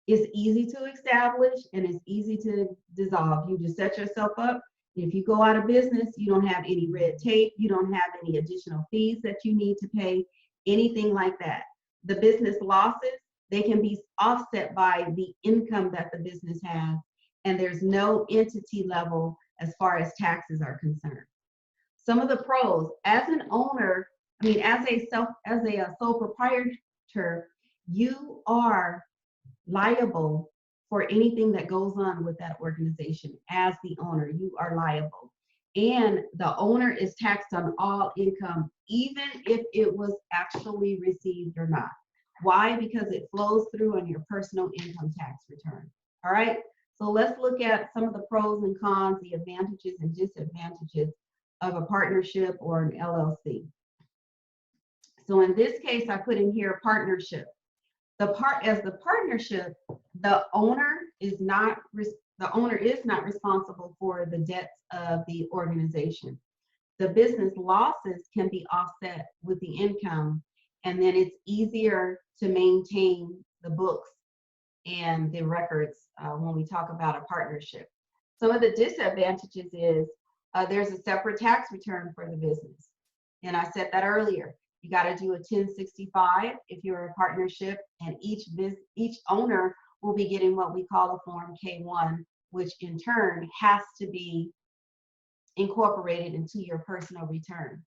it's easy to establish and it's easy to dissolve. You just set yourself up. If you go out of business, you don't have any red tape. You don't have any additional fees that you need to pay, anything like that. The business losses, they can be offset by the income that the business has, and there's no entity level as far as taxes are concerned. Some of the pros, as an owner, as a sole proprietor, you are liable for anything that goes on with that organization. As the owner, you are liable. And the owner is taxed on all income, even if it was actually received or not. Why? Because it flows through on your personal income tax return. All right, so let's look at some of the pros and cons, the advantages and disadvantages of a partnership or an LLC. So in this case, I put in here partnership. As the partnership, the owner is not responsible for the debts of the organization. The business losses can be offset with the income, and then it's easier to maintain the books and the records when we talk about a partnership. Some of the disadvantages is there's a separate tax return for the business. And I said that earlier. You got to do a 1065 if you're a partnership, and each owner will be getting what we call a Form K-1, which in turn has to be incorporated into your personal return.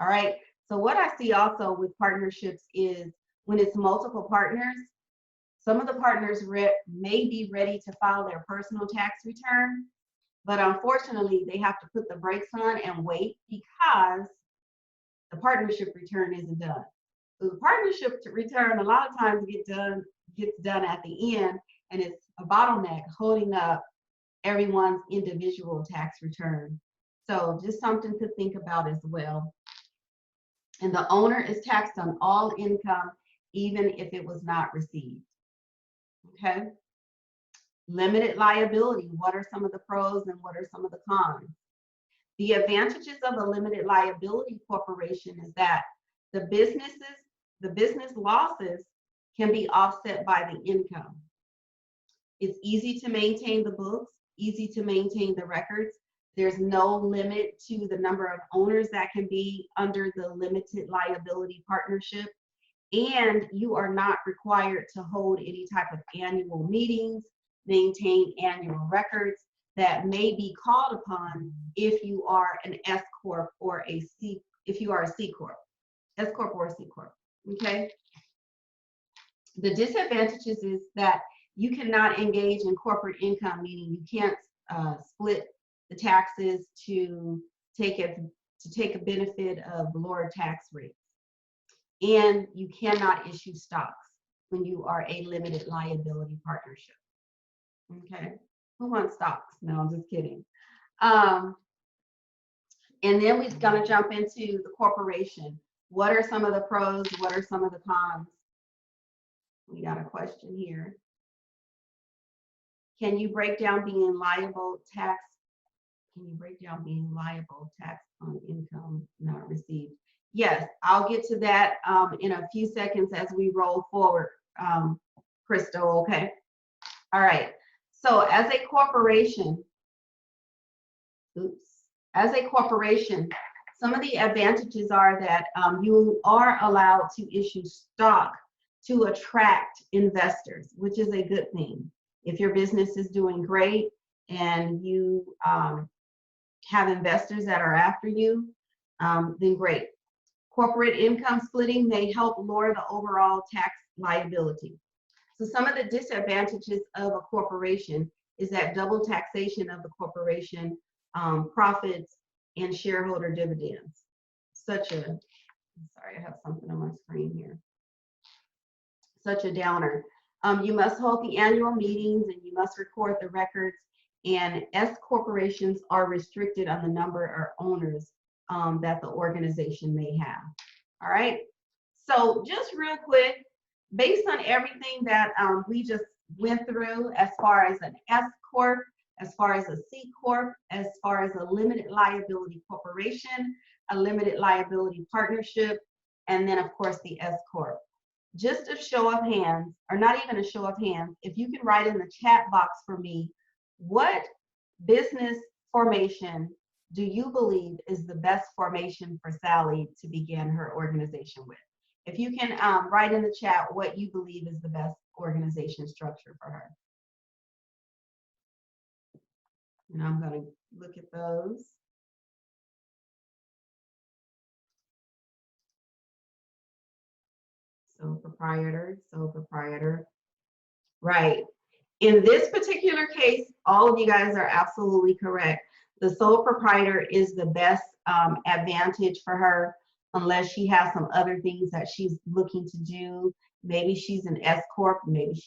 All right. So what I see also with partnerships is when it's multiple partners, some of the partners may be ready to file their personal tax return, but unfortunately they have to put the brakes on and wait because the partnership return isn't done. So the partnership return a lot of times gets done at the end, and it's a bottleneck holding up everyone's individual tax return. So just something to think about as well. And the owner is taxed on all income, even if it was not received. Okay. Limited liability. What are some of the pros and what are some of the cons? The advantages of a limited liability corporation is that the business losses can be offset by the income. It's easy to maintain the books, easy to maintain the records. There's no limit to the number of owners that can be under the limited liability partnership. And you are not required to hold any type of annual meetings, maintain annual records that may be called upon if you are an S Corp or a C, if you are a C Corp, S Corp or C Corp, okay? The disadvantages is that you cannot engage in corporate income, meaning you can't split the taxes to take a benefit of lower tax rates. And you cannot issue stocks. when you are a limited liability partnership. Okay, who wants stocks? No, I'm just kidding. And then we're gonna jump into the corporation. What are some of the pros? What are some of the cons? We got a question here. Can you break down being liable tax? Can you break down being liable tax on income not received? Yes, I'll get to that in a few seconds as we roll forward, Crystal, okay? All right, so as a corporation, some of the advantages are that you are allowed to issue stock to attract investors, which is a good thing. If your business is doing great and you have investors that are after you, then great. Corporate income splitting may help lower the overall tax liability. So some of the disadvantages of a corporation is that double taxation of the corporation profits and shareholder dividends. Sorry, I have something on my screen here. Such a downer. You must hold the annual meetings and you must record the records, and S corporations are restricted on the number of owners that the organization may have. All right, so just real quick, based on everything that we just went through as far as an S corp, as far as a C corp, as far as a limited liability corporation, a limited liability partnership, and then of course the S corp. Just a show of hands, or not even a show of hands, if you can write in the chat box for me, what business formation do you believe is the best formation for Sally to begin her organization with? If you can write in the chat what you believe is the best organization structure for her. And I'm going to look at those. Sole proprietor. Right. In this particular case, all of you guys are absolutely correct. The sole proprietor is the best advantage for her, unless she has some other things that she's looking to do. Maybe she's an S corp, maybe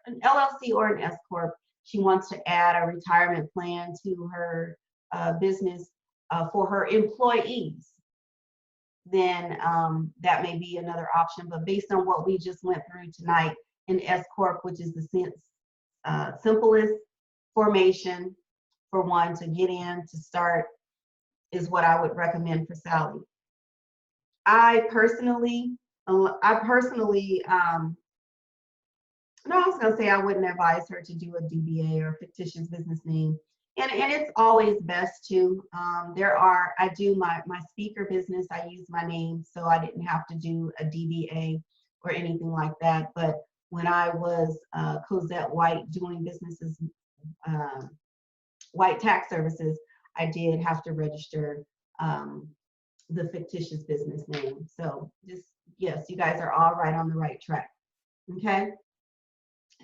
an LLC or an S corp. She wants to add a retirement plan to her business for her employees. Then that may be another option. But based on what we just went through tonight, an S corp, which is the simplest formation for one to get in, to start, is what I would recommend for Sally. I personally, no, I was gonna say I wouldn't advise her to do a DBA or fictitious business name. And it's always best to, I do my speaker business, I use my name, so I didn't have to do a DBA or anything like that. But when I was Cozette White doing businesses, White Tax Services, I did have to register the fictitious business name. So just, yes, you guys are all right on the right track, okay?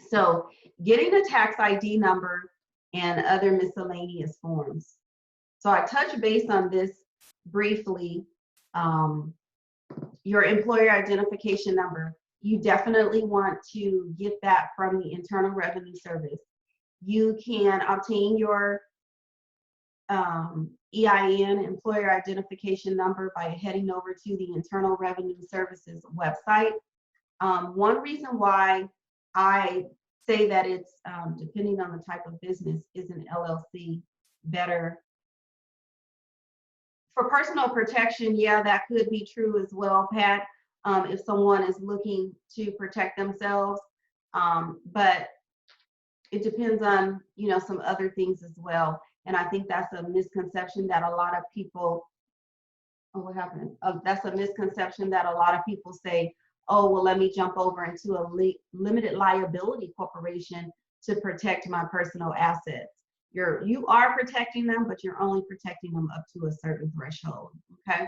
So getting the tax ID number and other miscellaneous forms. So I touched base on this briefly. Your employer identification number, you definitely want to get that from the Internal Revenue Service. You can obtain your EIN, employer identification number, by heading over to the Internal Revenue Service's website. One reason why I say that it's, depending on the type of business, is an LLC better. For personal protection, yeah, that could be true as well, Pat, if someone is looking to protect themselves. But it depends on, you know, some other things as well. And I think that's a misconception that a lot of people, what happened? That's a misconception that a lot of people say, oh, well, let me jump over into a limited liability corporation to protect my personal assets. You are protecting them, but you're only protecting them up to a certain threshold, okay?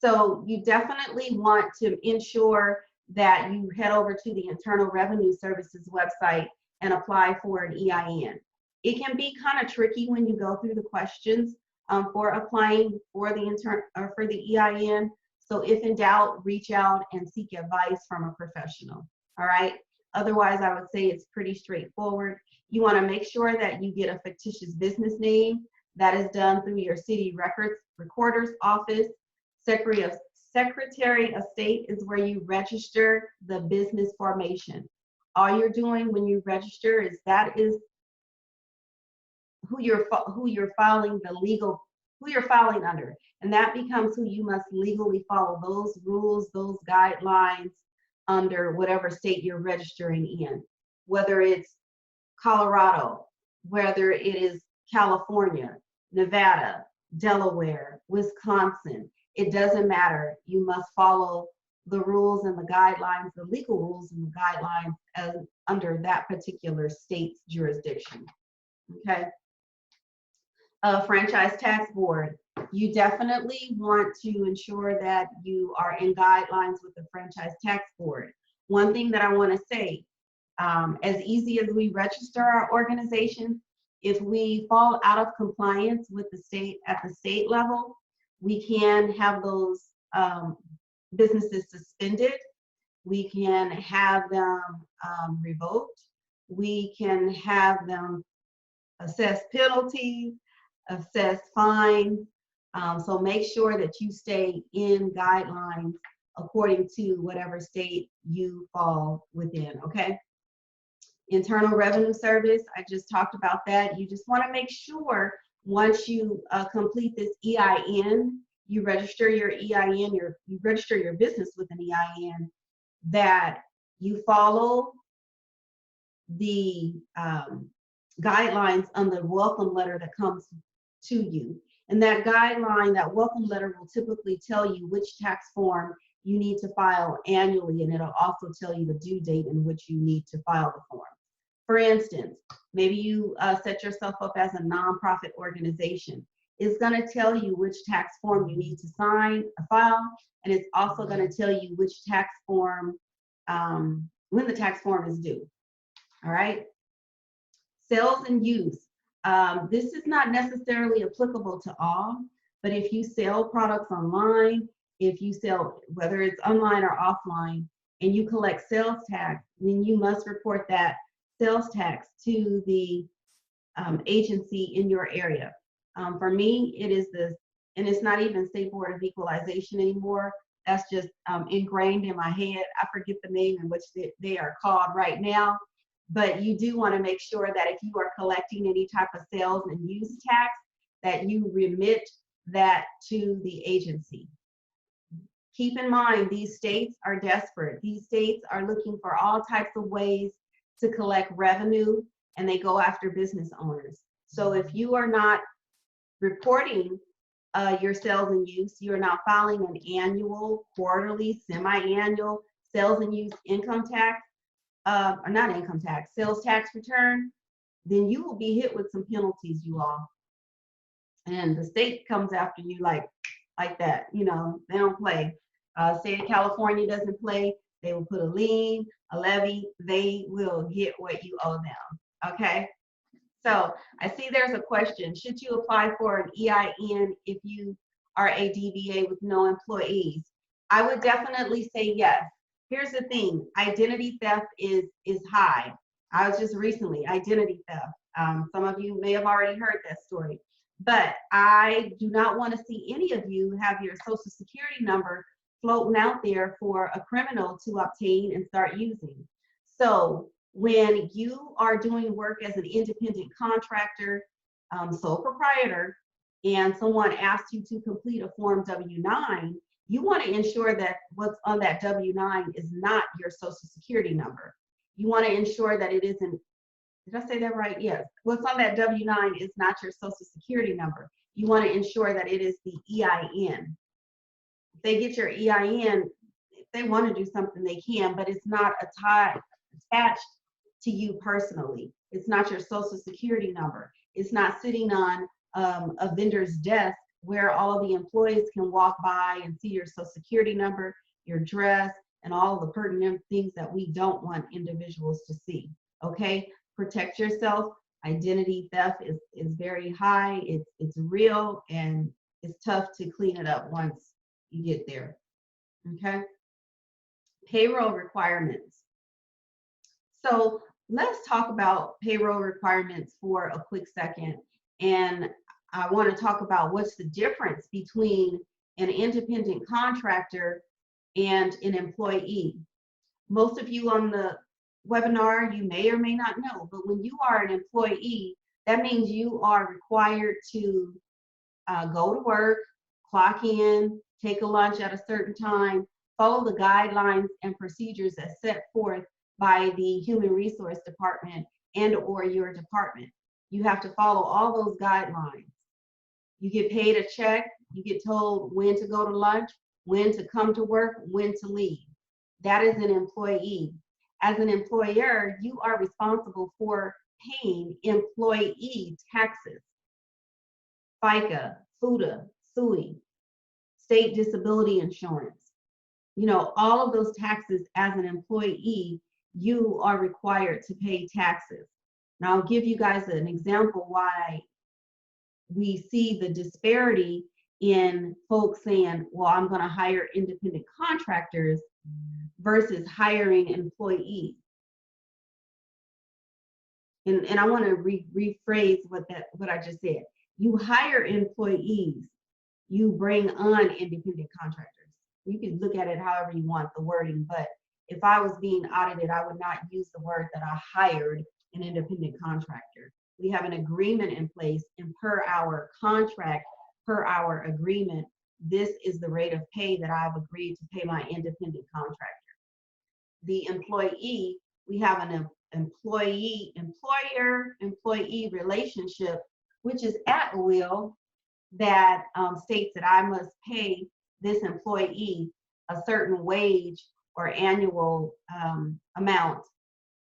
So you definitely want to ensure that you head over to the Internal Revenue Service's website and apply for an EIN. It can be kind of tricky when you go through the questions for applying for the EIN. So if in doubt, reach out and seek advice from a professional. all right? Otherwise, I would say it's pretty straightforward. You want to make sure that you get a fictitious business name. That is done through your city records recorder's office. Secretary of State is where you register the business formation. All you're doing when you register is that is who you're filing the legal who you're filing under, and that becomes who you must legally follow, those rules, those guidelines under whatever state you're registering in, whether it's Colorado, whether it is California, Nevada, Delaware, Wisconsin. It doesn't matter. You must follow the rules and the guidelines, the legal rules and the guidelines under that particular state's jurisdiction. Okay. Franchise Tax Board. You definitely want to ensure that you are in guidelines with the Franchise Tax Board. One thing that I want to say, as easy as we register our organization, if we fall out of compliance with the state at the state level, we can have those businesses suspended. We can have them revoked. We can have them assess penalties, assess fines. So make sure that you stay in guidelines according to whatever state you fall within, okay? Internal Revenue Service, I just talked about that. You just want to make sure once you complete this EIN, you register your EIN, you register your business with an EIN, that you follow the guidelines on the welcome letter that comes to you. And that guideline, that welcome letter will typically tell you which tax form you need to file annually, and it'll also tell you the due date in which you need to file the form. For instance, maybe you set yourself up as a nonprofit organization. It's going to tell you which tax form you need to file, and it's also going to tell you which tax form, when the tax form is due. All right. Sales and use. This is not necessarily applicable to all, but if you sell products online, if you sell, whether it's online or offline, and you collect sales tax, then you must report that sales tax to the agency in your area. For me, it is this, and it's not even State Board of Equalization anymore. That's just ingrained in my head. I forget the name in which they are called right now. But you do want to make sure that if you are collecting any type of sales and use tax, that you remit that to the agency. Keep in mind, these states are desperate. These states are looking for all types of ways to collect revenue, and they go after business owners. So if you are not reporting your sales and use, you're not filing an annual, quarterly, semi-annual sales and use income tax, or not income tax, sales tax return, then you will be hit with some penalties, you all. And the state comes after you like that, you know, they don't play. State of California doesn't play. They will put a lien, a levy, they will get what you owe them, okay? So I see there's a question. Should you apply for an EIN if you are a DBA with no employees? I would definitely say yes. Here's the thing, identity theft is high. I was just recently, identity theft. Some of you may have already heard that story, but I do not want to see any of you have your social security number floating out there for a criminal to obtain and start using. So when you are doing work as an independent contractor, sole proprietor, and someone asks you to complete a Form W-9, you want to ensure that what's on that W-9 is not your social security number. You want to ensure that it isn't, did I say that right? Yes. What's on that W-9 is not your social security number. You want to ensure that it is the EIN. If they get your EIN, if they want to do something, they can, but it's not attached to you personally. It's not your social security number. It's not sitting on a vendor's desk where all of the employees can walk by and see your social security number, your address, and all the pertinent things that we don't want individuals to see, okay? Protect yourself. Identity theft is very high, it's real, and it's tough to clean it up once you get there, okay? Payroll requirements. So let's talk about payroll requirements for a quick second. And I want to talk about what's the difference between an independent contractor and an employee. Most of you on the webinar, you may or may not know, but when you are an employee, that means you are required to go to work, clock in, take a lunch at a certain time, follow the guidelines and procedures as set forth by the Human Resource Department and or your department. You have to follow all those guidelines. You get paid a check, you get told when to go to lunch, when to come to work, when to leave. That is an employee. As an employer, you are responsible for paying employee taxes. FICA, FUTA, SUI, state disability insurance. You know, all of those taxes as an employee, you are required to pay taxes. Now, I'll give you guys an example why we see the disparity in folks saying, well, I'm going to hire independent contractors versus hiring employees. And I want to rephrase what I just said. You hire employees, you bring on independent contractors. You can look at it however you want, the wording, but if I was being audited, I would not use the word that I hired an independent contractor. We have an agreement in place, and per our contract, per our agreement, this is the rate of pay that I've agreed to pay my independent contractor. The employee, we have an employer-employee relationship, which is at will, that states that I must pay this employee a certain wage or annual amount.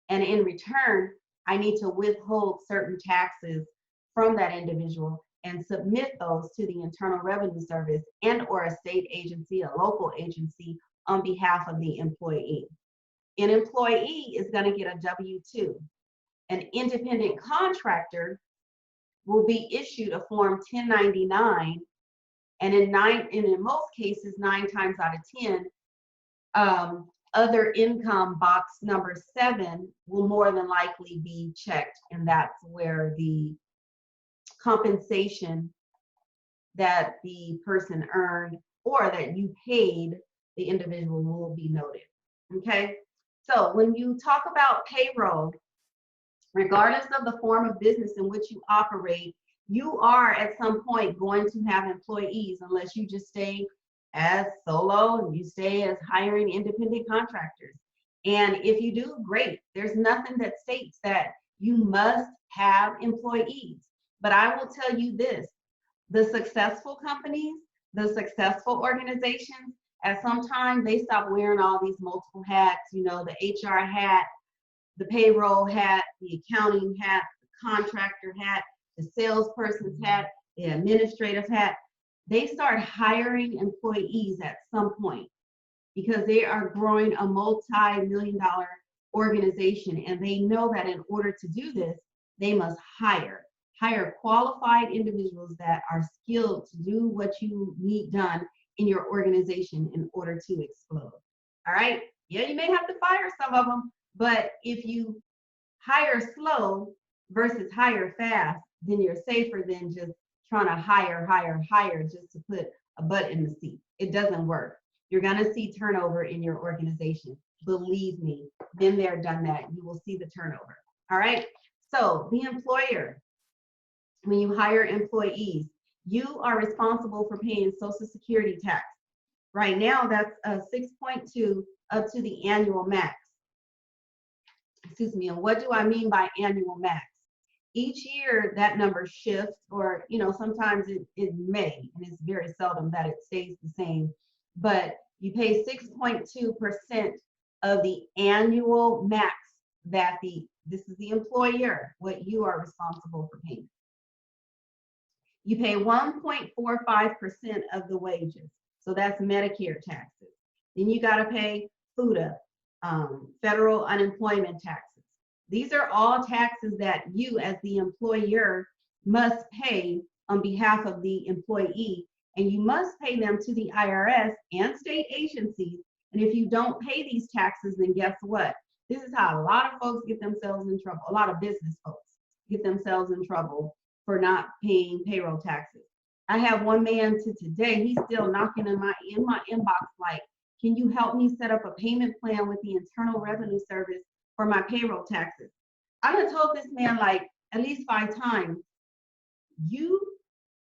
And in return, I need to withhold certain taxes from that individual and submit those to the Internal Revenue Service and or a state agency, a local agency on behalf of the employee. An employee is going to get a W-2. An independent contractor will be issued a Form 1099, and in most cases, 9 times out of 10, other income box number 7 will more than likely be checked, and that's where the compensation that the person earned or that you paid the individual will be noted. Okay, so when you talk about payroll, regardless of the form of business in which you operate, you are at some point going to have employees unless you just stay as solo and you stay as hiring independent contractors. And if you do, great. There's nothing that states that you must have employees. But I will tell you this, the successful companies, the successful organizations, at some time they stop wearing all these multiple hats, you know, the HR hat, the payroll hat, the accounting hat, the contractor hat, the salesperson's hat, the administrative hat. They start hiring employees at some point because they are growing a multi-million-dollar organization, and they know that in order to do this, they must hire qualified individuals that are skilled to do what you need done in your organization in order to explode. All right? Yeah, you may have to fire some of them, but if you hire slow versus hire fast, then you're safer than just trying to hire just to put a butt in the seat. It doesn't work. You're going to see turnover in your organization. Believe me, been there, done that. You will see the turnover. All right? So the employer, when you hire employees, you are responsible for paying Social Security tax. Right now, that's 6.2 up to the annual max. Excuse me, and what do I mean by annual max? Each year that number shifts, or you know, sometimes it may, and it's very seldom that it stays the same, but you pay 6.2% of the annual max that this is the employer, what you are responsible for paying. You pay 1.45% of the wages, so that's Medicare taxes. Then you got to pay FUTA, federal unemployment taxes. These are all taxes that you as the employer must pay on behalf of the employee, and you must pay them to the IRS and state agencies. And if you don't pay these taxes, then guess what? This is how a lot of folks get themselves in trouble. A lot of business folks get themselves in trouble for not paying payroll taxes. I have one man to today, he's still knocking in my inbox like, can you help me set up a payment plan with the Internal Revenue Service for my payroll taxes? I done told this man like at least 5 times, you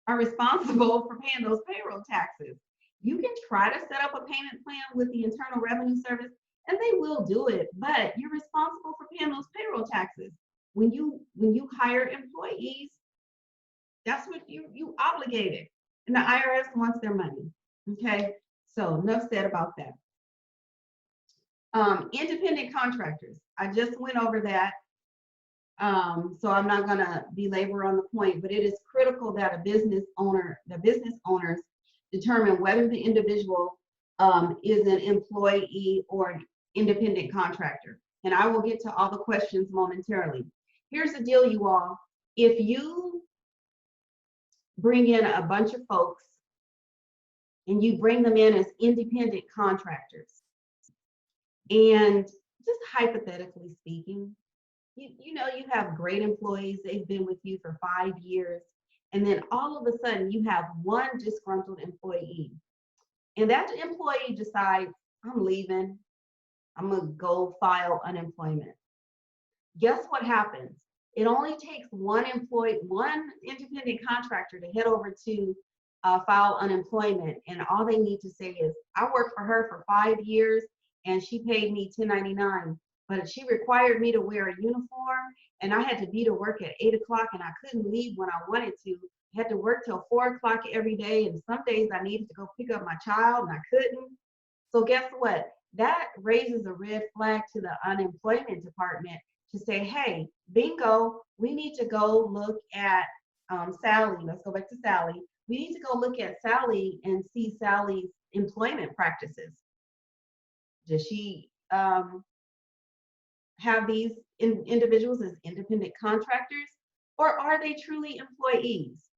are responsible for paying those payroll taxes. You can try to set up a payment plan with the Internal Revenue Service and they will do it, but you're responsible for paying those payroll taxes. When you hire employees, that's what you obligated. And the IRS wants their money. Okay, so enough said about that. Independent contractors. I just went over that. So I'm not gonna belabor on the point, but it is critical that the business owners determine whether the individual is an employee or an independent contractor. And I will get to all the questions momentarily. Here's the deal, you all. If you bring in a bunch of folks and you bring them in as independent contractors, and just hypothetically speaking, you know, you have great employees, they've been with you for 5 years, and then all of a sudden you have one disgruntled employee, and that employee decides, I'm leaving, I'm gonna go file unemployment. Guess what happens? It only takes one independent contractor to head over to file unemployment, and all they need to say is, I worked for her for 5 years and she paid me $10.99, but she required me to wear a uniform and I had to be to work at 8 o'clock and I couldn't leave when I wanted to. I had to work till 4 o'clock every day, and some days I needed to go pick up my child and I couldn't. So guess what? That raises a red flag to the unemployment department to say, hey, bingo, we need to go look at Sally. Let's go back to Sally. We need to go look at Sally and see Sally's employment practices. Does she have these individuals as independent contractors, or are they truly employees?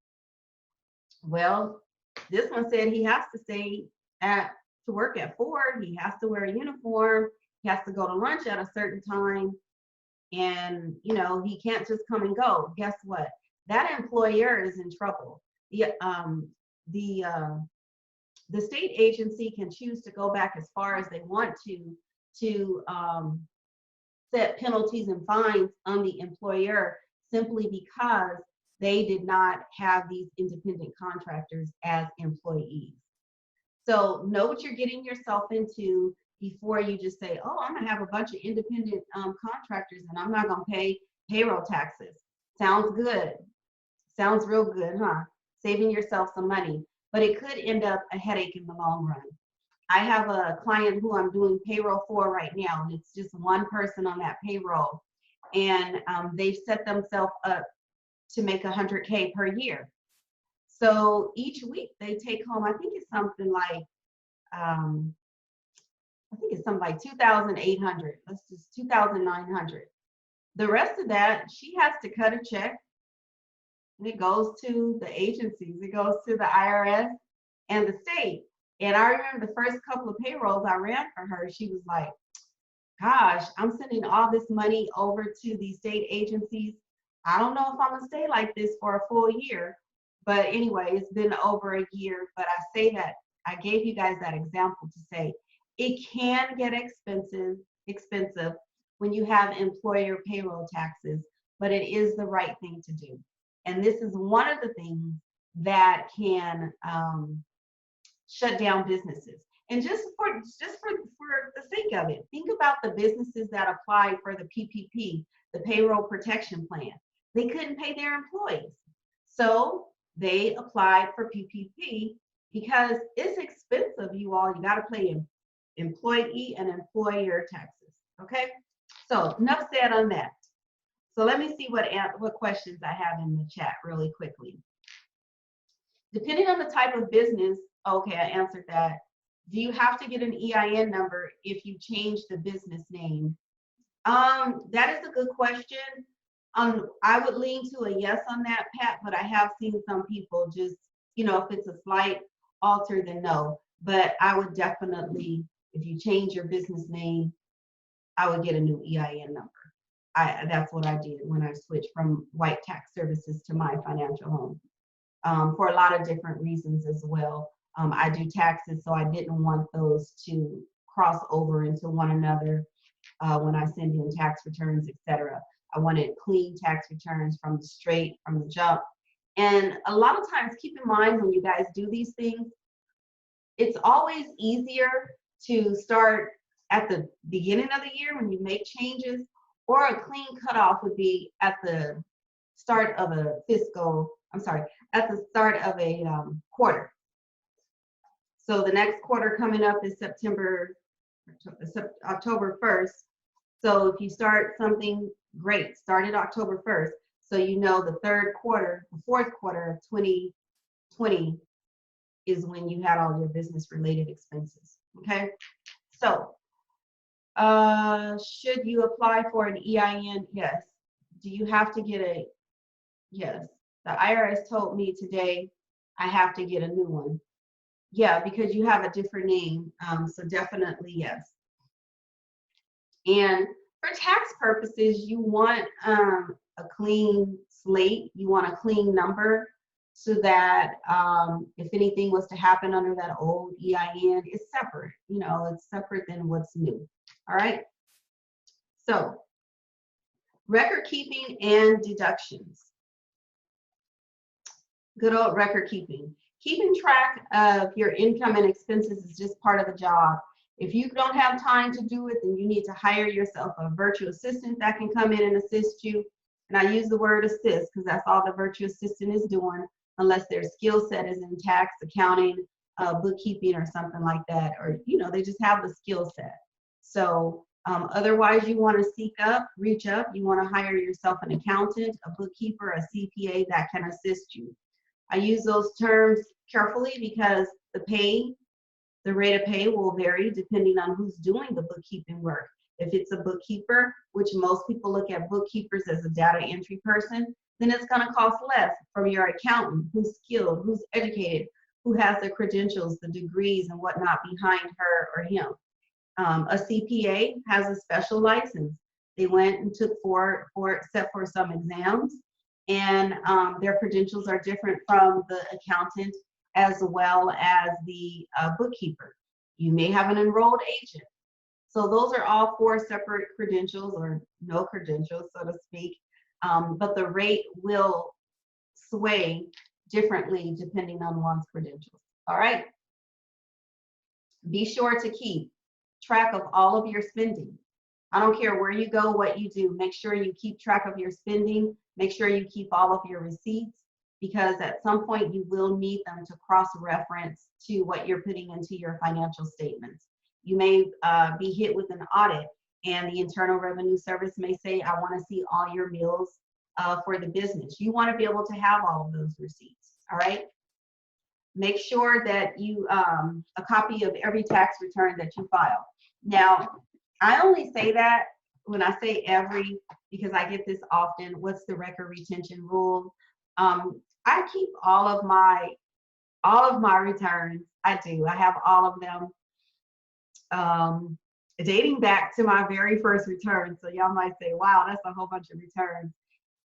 Well, this one said he has to stay to work at 4, he has to wear a uniform, he has to go to lunch at a certain time, and you know, he can't just come and go. Guess what? That employer is in trouble. The state agency can choose to go back as far as they want to set penalties and fines on the employer simply because they did not have these independent contractors as employees. So know what you're getting yourself into before you just say, oh, I'm gonna have a bunch of independent contractors and I'm not gonna pay payroll taxes. Sounds good. Sounds real good, huh? Saving yourself some money, but it could end up a headache in the long run. I have a client who I'm doing payroll for right now, and it's just one person on that payroll, and they've set themselves up to make $100K per year. So each week they take home, I think it's something like, $2,800. Let's just 2,900. The rest of that, she has to cut a check, and it goes to the agencies. It goes to the IRS and the state. And I remember the first couple of payrolls I ran for her, she was like, gosh, I'm sending all this money over to these state agencies. I don't know if I'm gonna stay like this for a full year. But anyway, it's been over a year, but I say that, I gave you guys that example to say, it can get expensive when you have employer payroll taxes, but it is the right thing to do. And this is one of the things that can shut down businesses. And just for the sake of it, think about the businesses that applied for the PPP, the payroll protection plan. They couldn't pay their employees. So they applied for PPP because it's expensive, you all. You got to pay employee and employer taxes. Okay, so enough said on that. So let me see what questions I have in the chat really quickly. Depending on the type of business, okay, I answered that. Do you have to get an EIN number if you change the business name? That is a good question. I would lean to a yes on that, Pat, but I have seen some people just, you know, if it's a slight alter, then no. But I would definitely, if you change your business name, I would get a new EIN number. That's what I did when I switched from White Tax Services to My Financial Home, for a lot of different reasons as well. I do taxes, so I didn't want those to cross over into one another when I send in tax returns, etc. I wanted clean tax returns from the jump. And a lot of times, keep in mind when you guys do these things, it's always easier to start at the beginning of the year when you make changes, or a clean cutoff would be at the start of a at the start of a quarter. So the next quarter coming up is October 1st. So if you start something, great, start it October 1st. So you know the fourth quarter of 2020 is when you had all your business related expenses, okay? So should you apply for an EIN? Yes. Do you have to get a, yes. The IRS told me today I have to get a new one. Yeah, because you have a different name, so definitely yes. And for tax purposes, you want a clean slate, you want a clean number, so that if anything was to happen under that old EIN, it's separate, it's separate than what's new. All right. So record keeping and deductions. Good old record keeping. Keeping track of your income and expenses is just part of the job. If you don't have time to do it, then you need to hire yourself a virtual assistant that can come in and assist you. And I use the word assist because that's all the virtual assistant is doing, unless their skill set is in tax, accounting, bookkeeping, or something like that, or they just have the skill set. So otherwise, you want to reach up. You want to hire yourself an accountant, a bookkeeper, a CPA that can assist you. I use those terms carefully because the rate of pay will vary depending on who's doing the bookkeeping work. If it's a bookkeeper, which most people look at bookkeepers as a data entry person, then it's going to cost less from your accountant who's skilled, who's educated, who has the credentials, the degrees, and whatnot behind her or him. A CPA has a special license. They went and took except for some exams, and their credentials are different from the accountant as well as the bookkeeper. You may have an enrolled agent. So those are all 4 separate credentials, or no credentials, so to speak. But the rate will sway differently depending on one's credentials. All right. Be sure to keep track of all of your spending. I don't care where you go, what you do, make sure you keep track of your spending. Make sure you keep all of your receipts, because at some point you will need them to cross-reference to what you're putting into your financial statements. You may be hit with an audit, and the Internal Revenue Service may say, I want to see all your meals for the business. You want to be able to have all of those receipts, all right? Make sure that you, a copy of every tax return that you file. Now, I only say that when I say every, because I get this often, what's the record retention rule? I keep all of my returns. I do. I have all of them dating back to my very first return. So y'all might say, wow, that's a whole bunch of returns.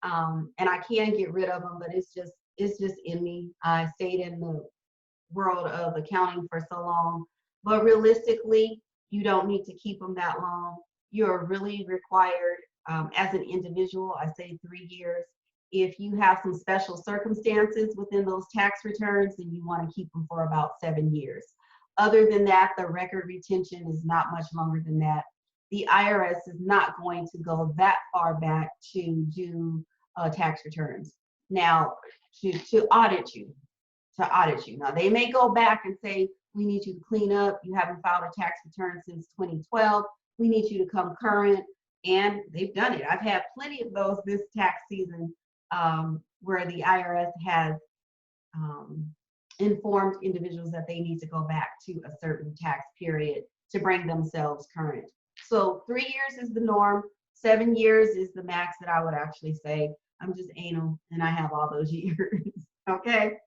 And I can get rid of them, but it's just in me. I stayed in the world of accounting for so long, but realistically, you don't need to keep them that long. You're really required as an individual, I say 3 years. If you have some special circumstances within those tax returns, then you want to keep them for about 7 years. Other than that, the record retention is not much longer than that. The IRS is not going to go that far back to do tax returns. Now, to audit you. Now, they may go back and say, we need you to clean up. You haven't filed a tax return since 2012. We need you to come current. And they've done it. I've had plenty of those this tax season where the IRS has informed individuals that they need to go back to a certain tax period to bring themselves current. So 3 years is the norm. 7 years is the max that I would actually say. I'm just anal and I have all those years. Okay.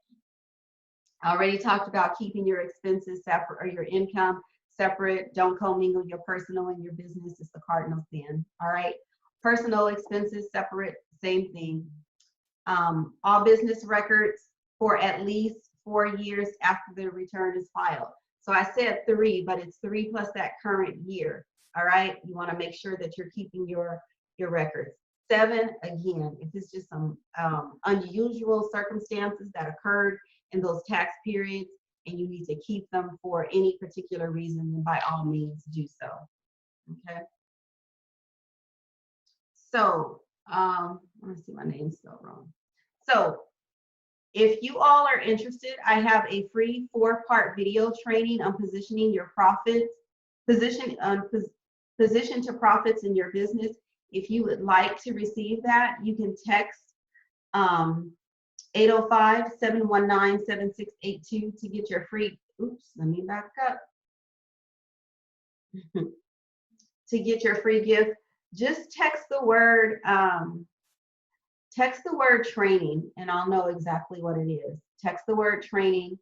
I already talked about keeping your expenses separate, or your income separate. Don't commingle your personal and your business. It's the cardinal sin. All right. Personal expenses separate, same thing. All business records for at least 4 years after the return is filed. So I said 3, but it's 3 plus that current year. All right. You want to make sure that you're keeping your records. 7, again, if it's just some unusual circumstances that occurred in those tax periods and you need to keep them for any particular reason, then by all means do so. Okay. So, let me see, my name's spelled wrong. So, if you all are interested, I have a free 4-part video training on positioning your profits, position to profits in your business. If you would like to receive that, you can text 805-719-7682 to get your free, oops, let me back up. To get your free gift, just text the word training and I'll know exactly what it is. Text the word training.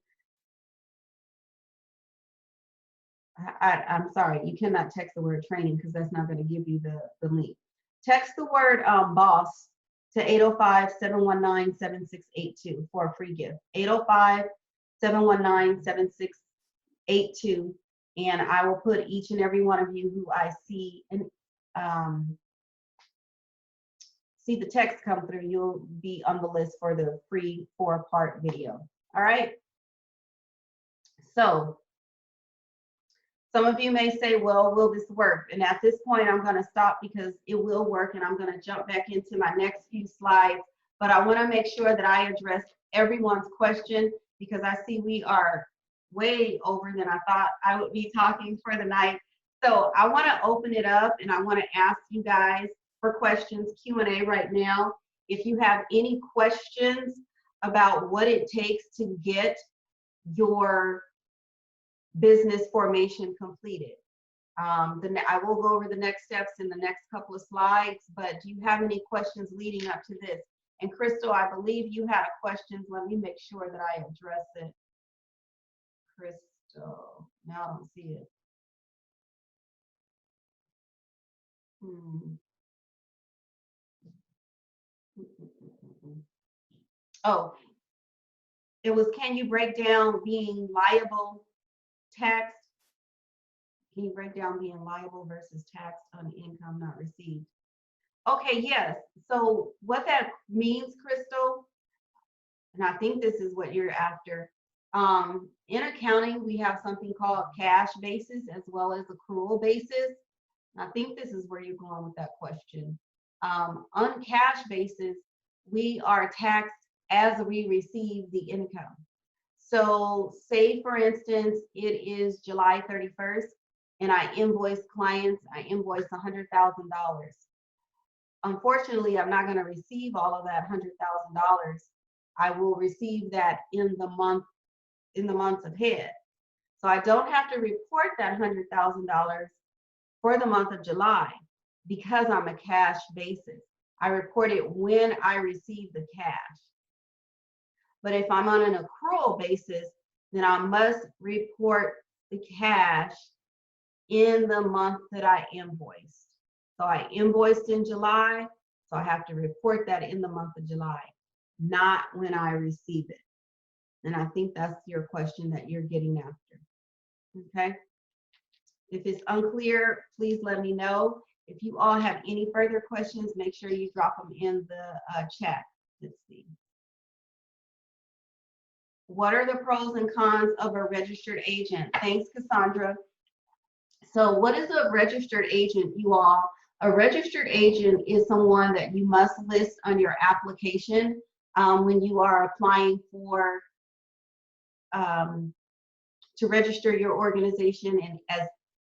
I'm sorry, you cannot text the word training because that's not going to give you the link. Text the word boss to 805-719-7682 for a free gift. 805-719-7682, and I will put each and every one of you who I see and see the text come through, you'll be on the list for the free 4-part video. All right. So some of you may say, well, will this work? And at this point, I'm going to stop because it will work, and I'm going to jump back into my next few slides. But I want to make sure that I address everyone's question because I see we are way over than I thought I would be talking for the night. So I want to open it up, and I want to ask you guys for questions, Q&A right now. If you have any questions about what it takes to get your business formation completed. I will go over the next steps in the next couple of slides, but do you have any questions leading up to this? And Crystal, I believe you had a question. Let me make sure that I address it. Crystal, now I don't see it. Oh, it was, can you break down being liable taxed? Can you break down being liable versus taxed on income not received? Okay, yes. So what that means, Crystal, and I think this is what you're after. In accounting, we have something called cash basis as well as accrual basis. I think this is where you're going with that question. On cash basis, we are taxed as we receive the income. So say, for instance, it is July 31st and I invoice clients, I invoice $100,000. Unfortunately, I'm not going to receive all of that $100,000. I will receive that in the months ahead. So I don't have to report that $100,000 for the month of July because I'm a cash basis. I report it when I receive the cash. But if I'm on an accrual basis, then I must report the cash in the month that I invoiced. So I invoiced in July, so I have to report that in the month of July, not when I receive it. And I think that's your question that you're getting after. Okay. If it's unclear, please let me know. If you all have any further questions, make sure you drop them in the chat. Let's see. What are the pros and cons of a registered agent? Thanks, Cassandra. So what is a registered agent, you all? A registered agent is someone that you must list on your application when you are applying for to register your organization and as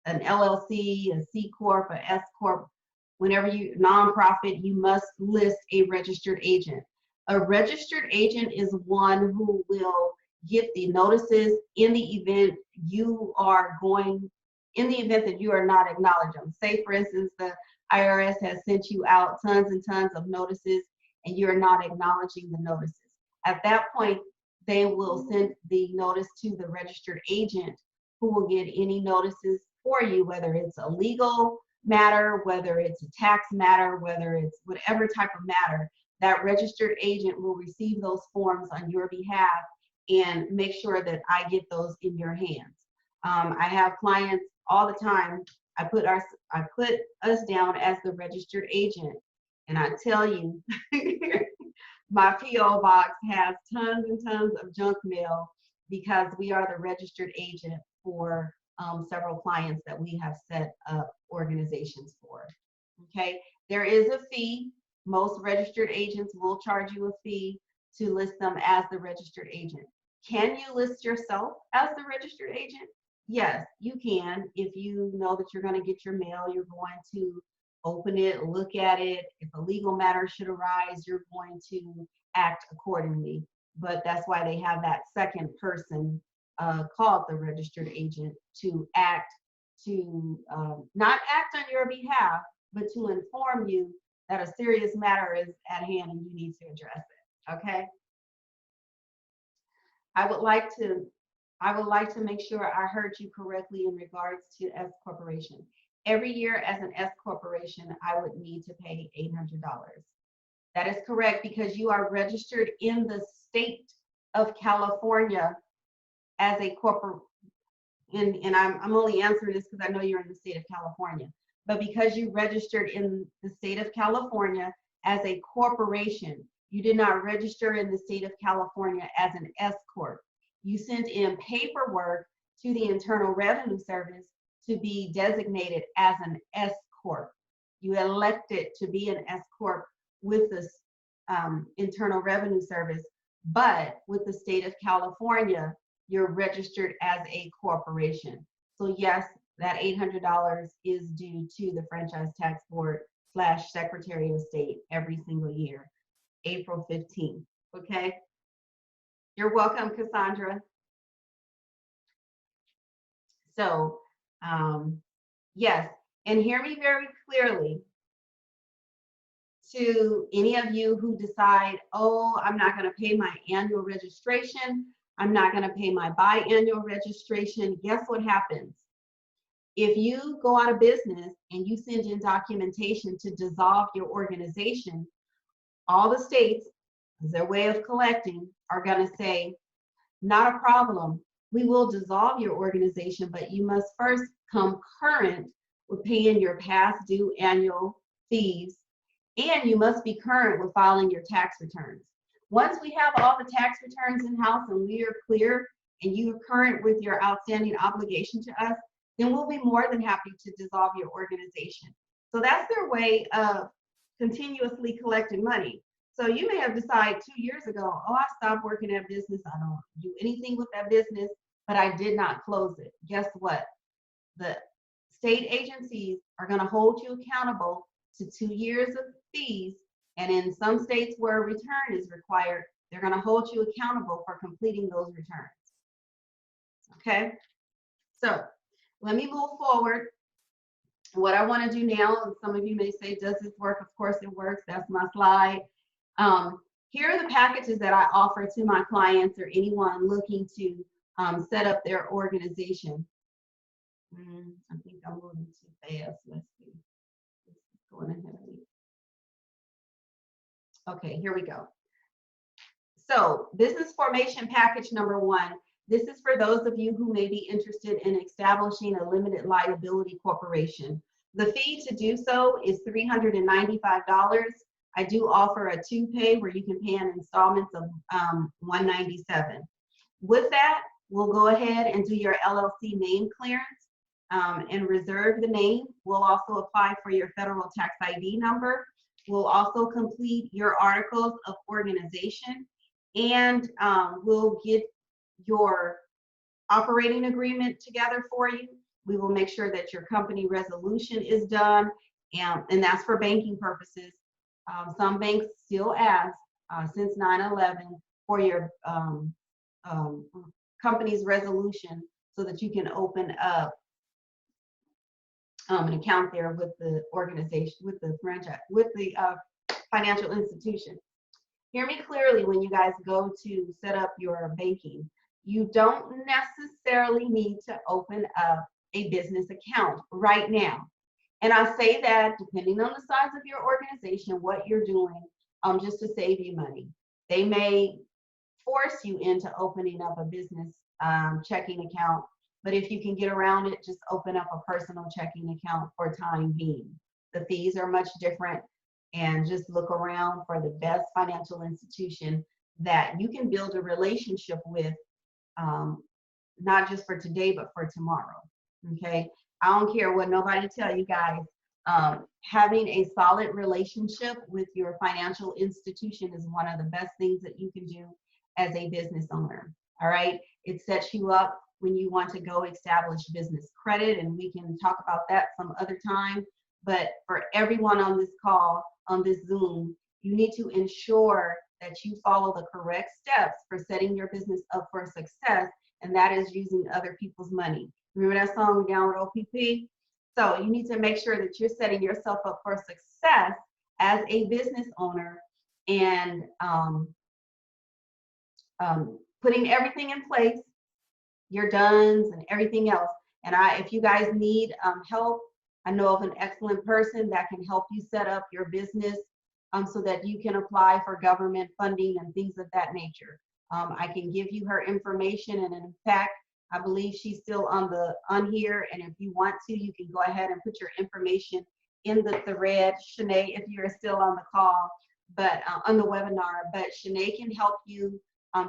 an LLC, a C Corp, a S Corp. Whenever you nonprofit, you must list a registered agent. A registered agent is one who will get the notices in the event you are going, in the event that you are not acknowledged them. Say, for instance, the IRS has sent you out tons and tons of notices and you're not acknowledging the notices. At that point, they will send the notice to the registered agent who will get any notices for you, whether it's a legal matter, whether it's a tax matter, whether it's whatever type of matter. That registered agent will receive those forms on your behalf and make sure that I get those in your hands. I have clients all the time. I put us down as the registered agent, and I tell you, my PO box has tons and tons of junk mail because we are the registered agent for several clients that we have set up organizations for. Okay, there is a fee. Most registered agents will charge you a fee to list them as the registered agent. Can you list yourself as the registered agent? Yes, you can. If you know that you're going to get your mail, you're going to open it, look at it. If a legal matter should arise, you're going to act accordingly. But that's why they have that second person called the registered agent to act, to not act on your behalf, but to inform you that a serious matter is at hand and you need to address it. Okay. I would like to make sure I heard you correctly in regards to S corporation. Every year as an S corporation, I would need to pay $800. That is correct, because you are registered in the state of California as a corporate. And I'm only answering this because I know you're in the state of California. But because you registered in the state of California as a corporation, you did not register in the state of California as an S corp. You sent in paperwork to the Internal Revenue Service to be designated as an S corp. You elected to be an S corp with the Internal Revenue Service, but with the state of California, you're registered as a corporation. So yes, that $800 is due to the Franchise Tax Board / Secretary of State every single year, April 15th, okay? You're welcome, Cassandra. So, yes, and hear me very clearly. To any of you who decide, oh, I'm not going to pay my annual registration, I'm not going to pay my biannual registration, guess what happens? If you go out of business and you send in documentation to dissolve your organization, all the states, as their way of collecting, are going to say, not a problem. We will dissolve your organization, but you must first come current with paying your past due annual fees, and you must be current with filing your tax returns. Once we have all the tax returns in-house and we are clear and you are current with your outstanding obligation to us, then we'll be more than happy to dissolve your organization. So that's their way of continuously collecting money. So you may have decided 2 years ago, oh, I stopped working at business, I don't do anything with that business, but I did not close it. Guess what? The state agencies are going to hold you accountable to 2 years of fees, and in some states where a return is required, they're going to hold you accountable for completing those returns. Okay, so let me move forward. What I want to do now, and some of you may say, does this work? Of course it works. That's my slide. Here are the packages that I offer to my clients or anyone looking to set up their organization. I think I'm moving too fast. Let's see. Going ahead of me. Okay, here we go. So business formation package number 1. This is for those of you who may be interested in establishing a limited liability corporation. The fee to do so is $395. I do offer a 2-pay where you can pay in installments of $197. With that, we'll go ahead and do your LLC name clearance and reserve the name. We'll also apply for your federal tax ID number. We'll also complete your articles of organization, and we'll get your operating agreement together for you. We will make sure that your company resolution is done, and that's for banking purposes. Some banks still ask, since 9/11, for your company's resolution so that you can open up an account there with the organization, with the franchise, with the financial institution. Hear me clearly when you guys go to set up your banking. You don't necessarily need to open up a business account right now. And I say that depending on the size of your organization, what you're doing, just to save you money. They may force you into opening up a business checking account, but if you can get around it, just open up a personal checking account for time being. The fees are much different, and just look around for the best financial institution that you can build a relationship with, not just for today, but for tomorrow. Okay. I don't care what nobody tell you guys. Having a solid relationship with your financial institution is one of the best things that you can do as a business owner. All right. It sets you up when you want to go establish business credit, and we can talk about that some other time. But for everyone on this call, on this Zoom, you need to ensure that you follow the correct steps for setting your business up for success, and that is using other people's money. Remember that song, Down with OPP? So you need to make sure that you're setting yourself up for success as a business owner, and putting everything in place, your duns and everything else. And if you guys need help, I know of an excellent person that can help you set up your business so that you can apply for government funding and things of that nature. I can give you her information, and in fact, I believe she's still on here. And if you want to, you can go ahead and put your information in the thread, Shanae, if you're still on the call, but on the webinar. But Shanae can help you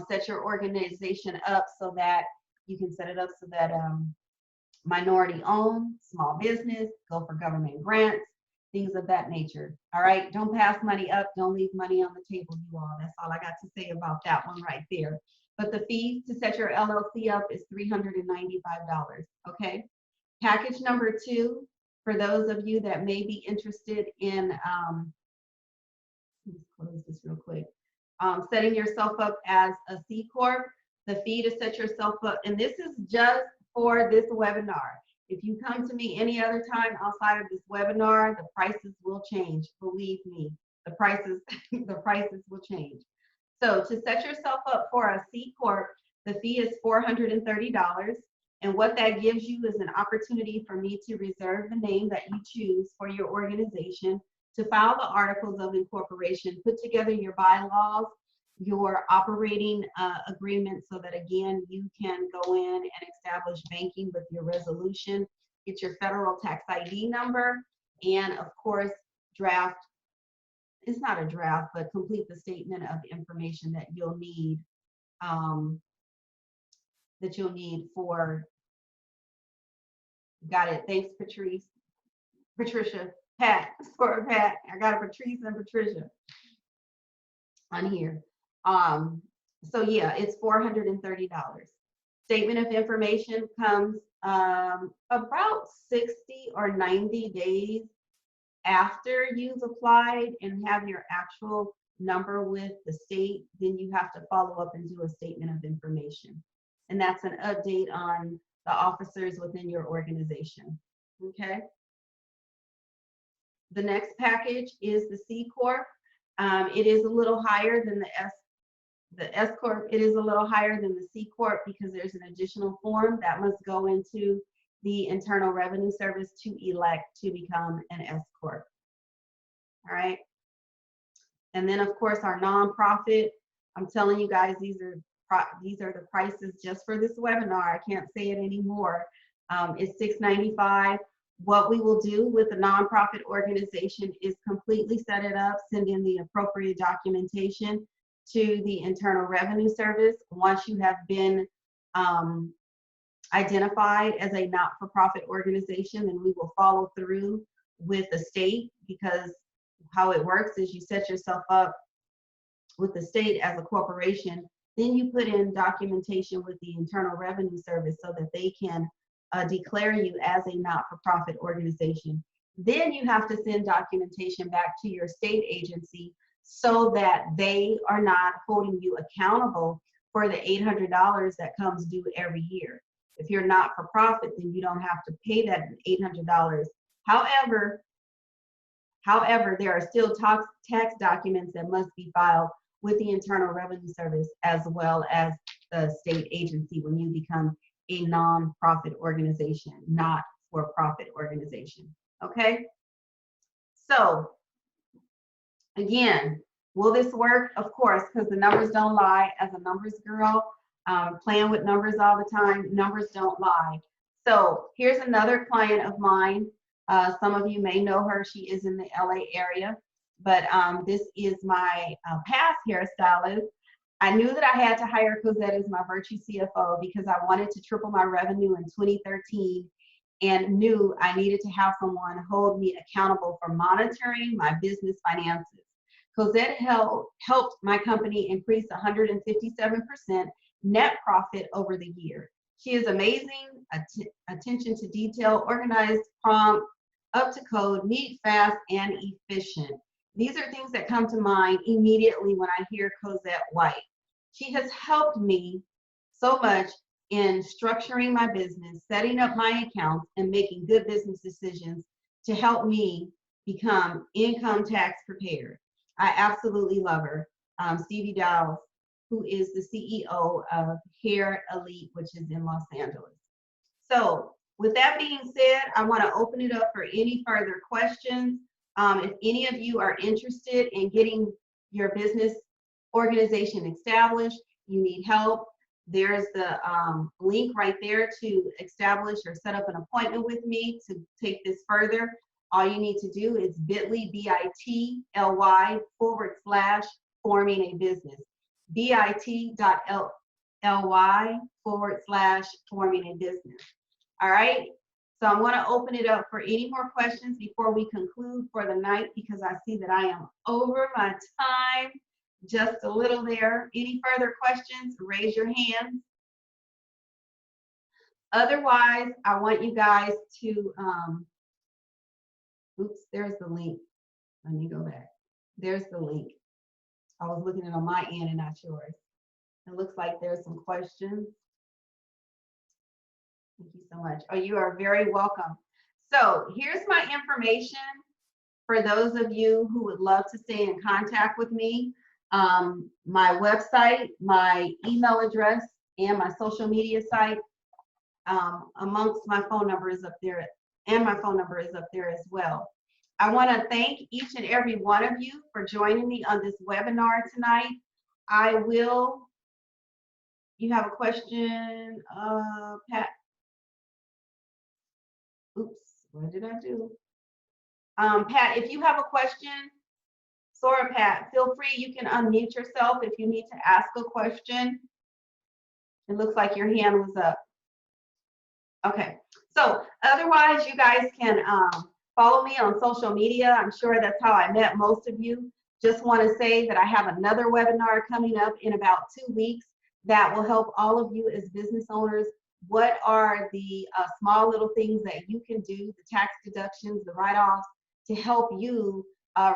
set your organization up so that you can set it up so that minority owned, small business, go for government grants, things of that nature. All right. Don't pass money up. Don't leave money on the table, you all. That's all I got to say about that one right there. But the fee to set your LLC up is $395. Okay. Package number 2, for those of you that may be interested in, let's close this real quick, setting yourself up as a C Corp, the fee to set yourself up, and this is just for this webinar. If you come to me any other time outside of this webinar, the prices will change. Believe me, the prices will change. So to set yourself up for a C Corp, the fee is $430. And what that gives you is an opportunity for me to reserve the name that you choose for your organization, to file the articles of incorporation, put together your bylaws, your operating agreement, so that again, you can go in and establish banking with your resolution, get your federal tax ID number, and of course, draft, it's not a draft, but complete the statement of information that you'll need, for, got it, thanks Patricia, Pat, sorry Pat, I got a Patrice and Patricia on here. So yeah, it's $430. Statement of information comes about 60 or 90 days after you've applied and have your actual number with the state. Then you have to follow up and do a statement of information. And that's an update on the officers within your organization. Okay. The next package is the C Corp. It is a little higher than the S Corp. It is a little higher than the C Corp because there's an additional form that must go into the Internal Revenue Service to elect to become an S Corp. All right. And then of course our nonprofit, I'm telling you guys, these are the prices just for this webinar. I can't say it anymore. It's $695. What we will do with the nonprofit organization is completely set it up, send in the appropriate documentation to the Internal Revenue Service. Once you have been identified as a not-for-profit organization, then we will follow through with the state, because how it works is you set yourself up with the state as a corporation, then you put in documentation with the Internal Revenue Service so that they can declare you as a not-for-profit organization. Then you have to send documentation back to your state agency so that they are not holding you accountable for the $800 that comes due every year. If you're not for profit, then you don't have to pay that $800. However, there are still tax documents that must be filed with the Internal Revenue Service, as well as the state agency when you become a non-profit organization, not for-profit organization. Okay? So, again, will this work? Of course, because the numbers don't lie. As a numbers girl, playing with numbers all the time, numbers don't lie. So here's another client of mine. Some of you may know her. She is in the LA area, but this is my past hairstylist. I knew that I had to hire Cozette as my virtue CFO because I wanted to triple my revenue in 2013 and knew I needed to have someone hold me accountable for monitoring my business finances. Cozette helped my company increase 157% net profit over the year. She is amazing, attention to detail, organized, prompt, up to code, neat, fast, and efficient. These are things that come to mind immediately when I hear Cozette White. She has helped me so much in structuring my business, setting up my accounts, and making good business decisions to help me become income tax prepared. I absolutely love her. Stevie Dowles, who is the CEO of Hair Elite, which is in Los Angeles. So with that being said, I want to open it up for any further questions. If any of you are interested in getting your business organization established, you need help, there's the link right there to establish or set up an appointment with me to take this further. All you need to do is bit.ly, bit.ly /forming a business. bit.ly /forming a business. All right. So I want to open it up for any more questions before we conclude for the night, because I see that I am over my time just a little there. Any further questions, raise your hands. Otherwise, I want you guys to, oops, there's the link. Let me go back. There's the link. I was looking at it on my end and not yours. It looks like there's some questions. Thank you so much. Oh, you are very welcome. So here's my information for those of you who would love to stay in contact with me. My website, my email address, and my social media site, amongst my phone number is up there, and my phone number is up there as well. I want to thank each and every one of you for joining me on this webinar tonight. You have a question, Pat? Oops, what did I do? Pat, if you have a question, Sora Pat, feel free, you can unmute yourself if you need to ask a question. It looks like your hand was up. Okay, so otherwise you guys can follow me on social media. I'm sure that's how I met most of you. Just want to say that I have another webinar coming up in about 2 weeks that will help all of you as business owners. What are the small little things that you can do, the tax deductions, the write-offs, to help you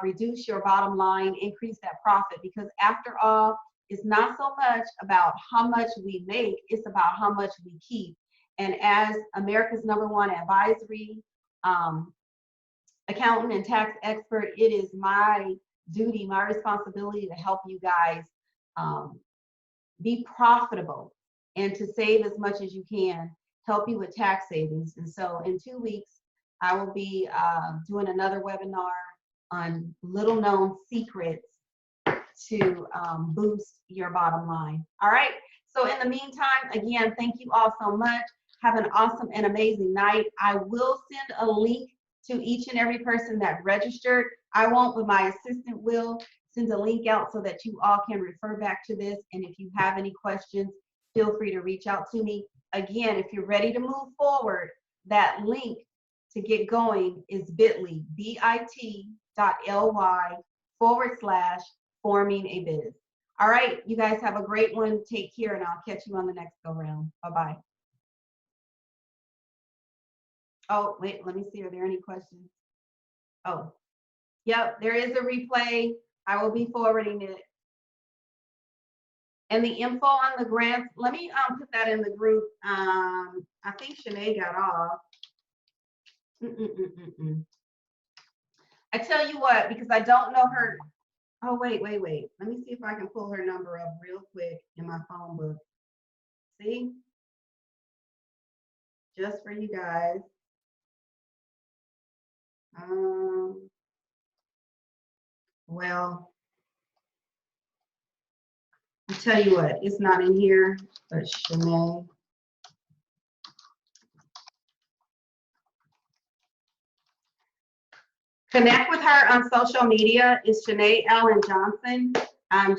reduce your bottom line, increase that profit? Because after all, it's not so much about how much we make, it's about how much we keep. And as America's #1 advisory accountant and tax expert, it is my duty, my responsibility to help you guys be profitable and to save as much as you can, help you with tax savings. And so in 2 weeks, I will be doing another webinar on little known secrets to boost your bottom line. All right. So in the meantime, again, thank you all so much. Have an awesome and amazing night. I will send a link to each and every person that registered. I won't, but my assistant will send a link out so that you all can refer back to this. And if you have any questions, feel free to reach out to me. Again, if you're ready to move forward, that link to get going is bit.ly, bit.ly /forming a biz. All right, you guys have a great one. Take care, and I'll catch you on the next go round. Bye-bye. Oh, wait, let me see. Are there any questions? Oh, yep, there is a replay. I will be forwarding it. And the info on the grants, let me put that in the group. I think Shanae got off. I tell you what, because I don't know her. Oh, wait. Let me see if I can pull her number up real quick in my phone book. See? Just for you guys. Well, I tell you what, it's not in here, but Shanae. Connect with her on social media. It's Shanae Ellen Johnson.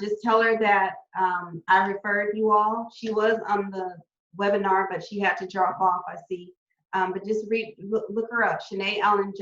Just tell her that I referred you all. She was on the webinar, but she had to drop off, I see. But just look her up, Shanae Ellen Johnson.